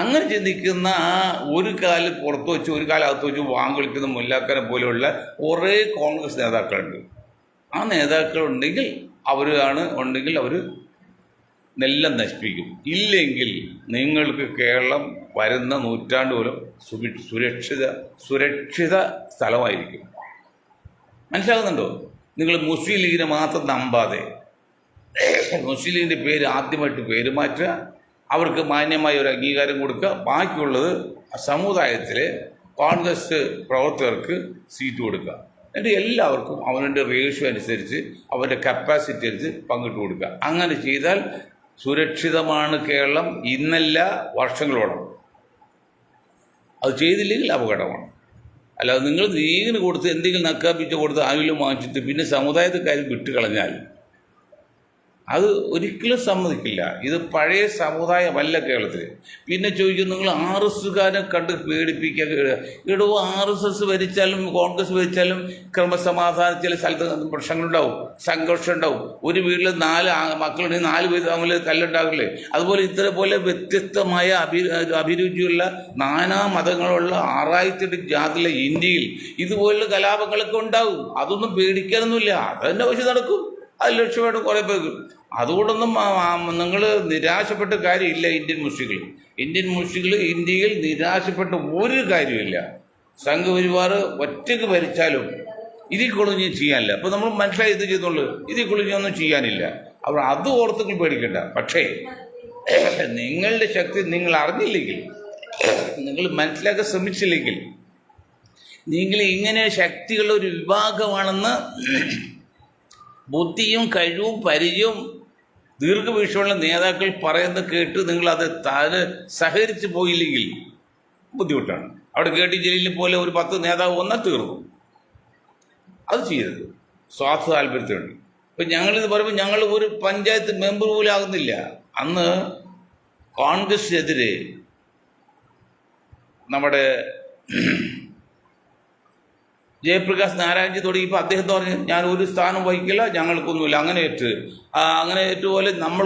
അങ്ങനെ ചിന്തിക്കുന്ന ആ ഒരു കാല് പുറത്ത് വെച്ച് ഒരു കാലം അകത്ത് വെച്ച് വാങ്ങിക്കുന്ന മുല്ലാക്കനെ പോലെയുള്ള കുറേ കോൺഗ്രസ് നേതാക്കളുണ്ട്. ആ നേതാക്കളുണ്ടെങ്കിൽ ഉണ്ടെങ്കിൽ അവർ നെല്ലം നശിപ്പിക്കും. ഇല്ലെങ്കിൽ നിങ്ങൾക്ക് കേരളം വരുന്ന നൂറ്റാണ്ട് പോലും സുരക്ഷിത സ്ഥലമായിരിക്കും. മനസ്സിലാകുന്നുണ്ടോ? നിങ്ങൾ മുസ്ലിം ലീഗിനെ മാത്രം നമ്പാതെ മുസ്ലിം ലീഗിൻ്റെ പേര് ആദ്യമായിട്ട് പേര് മാറ്റുക, അവർക്ക് മാന്യമായ ഒരു അംഗീകാരം കൊടുക്കുക. ബാക്കിയുള്ളത് സമുദായത്തിലെ കോൺഗ്രസ് പ്രവർത്തകർക്ക് സീറ്റ് കൊടുക്കുക. എന്നിട്ട് എല്ലാവർക്കും അവരുടെ റേഷ്യോ അനുസരിച്ച് അവരുടെ കപ്പാസിറ്റി അനുസരിച്ച് പങ്കിട്ട് കൊടുക്കുക. അങ്ങനെ ചെയ്താൽ സുരക്ഷിതമാണ് കേരളം. ഇന്നല്ല വർഷങ്ങളോളം. അത് ചെയ്തില്ലെങ്കിൽ അപകടമാണ്. അല്ലാതെ നിങ്ങൾ ലീഗിന് കൊടുത്ത് എന്തെങ്കിലും നക്കാപ്പിച്ച കൊടുത്ത് ആരെങ്കിലും വാങ്ങിച്ചിട്ട് പിന്നെ സമുദായത്തെ കാര്യം വിട്ടുകളഞ്ഞാൽ അത് ഒരിക്കലും സമ്മതിക്കില്ല. ഇത് പഴയ സമുദായമല്ല കേരളത്തിൽ. പിന്നെ ചോദിക്കും, നിങ്ങൾ RSSകാരെ കണ്ട് പേടിപ്പിക്കുക. ഇടോ, RSS ഭരിച്ചാലും കോൺഗ്രസ് ഭരിച്ചാലും ക്രമസമാധാനം ചില സ്ഥലത്ത് പ്രശ്നങ്ങളുണ്ടാവും, സംഘർഷം ഉണ്ടാവും. ഒരു വീട്ടിൽ 4 മക്കളുണ്ടെങ്കിൽ 4 പേര് തമ്മിൽ തല്ലുണ്ടാകില്ലേ? അതുപോലെ ഇതേപോലെ വ്യത്യസ്തമായ അഭിരുചിയുള്ള നാനാ മതങ്ങളുള്ള 6008 ജാതിയുള്ള ഇന്ത്യയിൽ ഇതുപോലുള്ള കലാപങ്ങളൊക്കെ ഉണ്ടാവും. അതൊന്നും പേടിക്കാനൊന്നുമില്ല. അതന്നെ പക്ഷെ നടക്കും. അത് ലക്ഷ്യമായിട്ട് കുറേ പേർക്ക്. അതുകൊണ്ടൊന്നും നിങ്ങൾ നിരാശപ്പെട്ട കാര്യമില്ല. ഇന്ത്യൻ മുസ്ലിങ്ങൾ ഇന്ത്യയിൽ നിരാശപ്പെട്ട ഒരു കാര്യമില്ല. സംഘപരിവാർ ഒറ്റയ്ക്ക് ഭരിച്ചാലും ഇതിൽ കൊളിഞ്ഞ് ചെയ്യാനില്ല. അപ്പോൾ നമ്മൾ മനസ്സിലായി ഇത് ചെയ്തോളൂ, ഇതിൽ കൊളിഞ്ഞൊന്നും ചെയ്യാനില്ല. അപ്പോൾ അത് ഓർത്തുകൾ പേടിക്കണ്ട. പക്ഷേ നിങ്ങളുടെ ശക്തി നിങ്ങൾ അറിഞ്ഞില്ലെങ്കിൽ, നിങ്ങൾ മനസ്സിലാക്കാൻ ശ്രമിച്ചില്ലെങ്കിൽ, നിങ്ങൾ ഇങ്ങനെ ശക്തികളുടെ ഒരു വിഭാഗമാണെന്ന് ബുദ്ധിയും കഴിവും പരിചയവും ദീർഘവീക്ഷമുള്ള നേതാക്കൾ പറയുന്നത് കേട്ട് നിങ്ങളത് സഹകരിച്ച് പോയില്ലെങ്കിൽ ബുദ്ധിമുട്ടാണ്. അവിടെ KT ജലീലിനെ പോലെ ഒരു 10 നേതാവ് വന്നാൽ തീർന്നു. അത് ചെയ്യരുത്, സ്വാർത്ഥ താല്പര്യത്തിനുണ്ട്. ഇപ്പം ഞങ്ങളിത് പറയുമ്പോൾ ഞങ്ങൾ ഒരു പഞ്ചായത്ത് മെമ്പർ പോലും ആകുന്നില്ല. അന്ന് കോൺഗ്രസിനെതിരെ നമ്മുടെ ജയപ്രകാശ് നാരായൺജി തുടങ്ങിയപ്പോൾ അദ്ദേഹം പറഞ്ഞു ഞാൻ ഒരു സ്ഥാനം വഹിക്കില്ല, ഞങ്ങൾക്കൊന്നുമില്ല. അങ്ങനെ ഏറ്റുപോലെ നമ്മൾ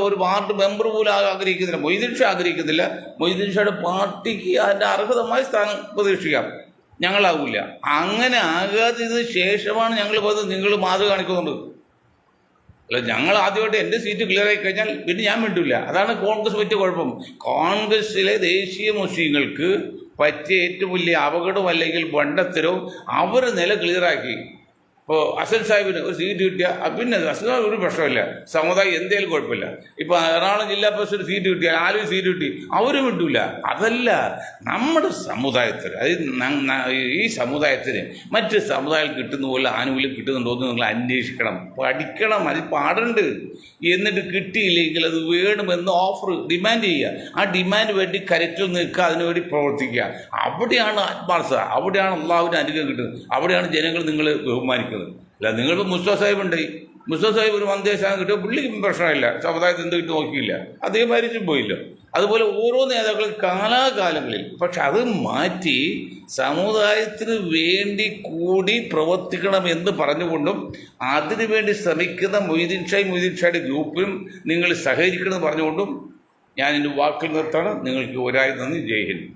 ഒരു വാർഡ് മെമ്പർ പോലും ആഗ്രഹിക്കുന്നില്ല. മൊയ്തീൻ ഷാ ആഗ്രഹിക്കുന്നില്ല. മൊയ്തീൻ ഷായുടെ പാർട്ടിക്ക് അതിൻ്റെ അർഹതമായ സ്ഥാനം പ്രതീക്ഷിക്കാം, ഞങ്ങളാവില്ല. അങ്ങനെ ആകാത്തതിന് ശേഷമാണ് ഞങ്ങൾ പറയുന്നത് നിങ്ങൾ മാതൃക കാണിക്കുന്നുണ്ട്. അല്ല, ഞങ്ങൾ ആദ്യമായിട്ട് എൻ്റെ സീറ്റ് ക്ലിയർ ആയി കഴിഞ്ഞാൽ പിന്നെ ഞാൻ മിണ്ടില്ല. അതാണ് കോൺഗ്രസ് പറ്റിയ കുഴപ്പം. കോൺഗ്രസ്സിലെ ദേശീയ മുസ്ലിങ്ങൾക്ക് പറ്റിയ ഏറ്റവും വലിയ അപകടവും അല്ലെങ്കിൽ ബണ്ടത്തരവും അവർ നില ക്ലിയറാക്കി. ഇപ്പോൾ അസൽ സാഹിബിന് ഒരു സീറ്റ് കിട്ടിയാൽ പിന്നെ അസൽ സാഹിബ് ഒരു പ്രശ്നമില്ല, സമുദായം എന്തേലും കുഴപ്പമില്ല. ഇപ്പോൾ എറണാകുളം ജില്ലാ പ്രസിഡന്റ് സീറ്റ് കിട്ടിയാൽ ആരും സീറ്റ് കിട്ടി അവരും വിട്ടില്ല. അതല്ല, നമ്മുടെ സമുദായത്തിന്, ഈ സമുദായത്തിന് മറ്റ് സമുദായം കിട്ടുന്ന പോലെ ആനുകൂല്യം കിട്ടുന്നുണ്ടോ എന്ന് നിങ്ങൾ അന്വേഷിക്കണം, പഠിക്കണം, അതിൽ പാടുണ്ട്. എന്നിട്ട് കിട്ടിയില്ലെങ്കിൽ അത് വേണമെന്ന് ഓഫർ ഡിമാൻഡ് ചെയ്യുക. ആ ഡിമാൻഡ് വേണ്ടി കരറ്റിൽ നിൽക്കുക, അതിനുവേണ്ടി പ്രവർത്തിക്കുക. അവിടെയാണ് ആത്മാർത്ഥത, അവിടെയാണ് അള്ളാഹുവിൻ്റെ അനുഗ്രഹം കിട്ടുന്നത്, അവിടെയാണ് ജനങ്ങൾ നിങ്ങൾ ബഹുമാനിക്കുന്നത്. അല്ല, നിങ്ങളിപ്പോൾ മുസ്തഫ സാഹിബ് ഉണ്ട്, മുസ്തഫ സാഹിബ് ഒരു മന്ത്രിസ്ഥാനം കിട്ടിയോ പുള്ളിക്ക് പ്രശ്നമില്ല, സമുദായത്തിൽ എന്ത് കിട്ടി നോക്കിയില്ല, അദ്ദേഹം മരിച്ചും പോയില്ല. അതുപോലെ ഓരോ നേതാക്കളും കാലാകാലങ്ങളിൽ, പക്ഷെ അത് മാറ്റി സമുദായത്തിന് വേണ്ടി കൂടി പ്രവർത്തിക്കണമെന്ന് പറഞ്ഞുകൊണ്ടും അതിനുവേണ്ടി ശ്രമിക്കുന്ന മൊയ്തീൻ ഷായുടെ ഗ്രൂപ്പിലും നിങ്ങൾ സഹകരിക്കണമെന്ന് പറഞ്ഞുകൊണ്ടും ഞാൻ എൻ്റെ വാക്കുകൾ നിർത്താണ്. നിങ്ങൾക്ക് ഒരായി നന്ദി. ജയ് ഹിന്ദ്.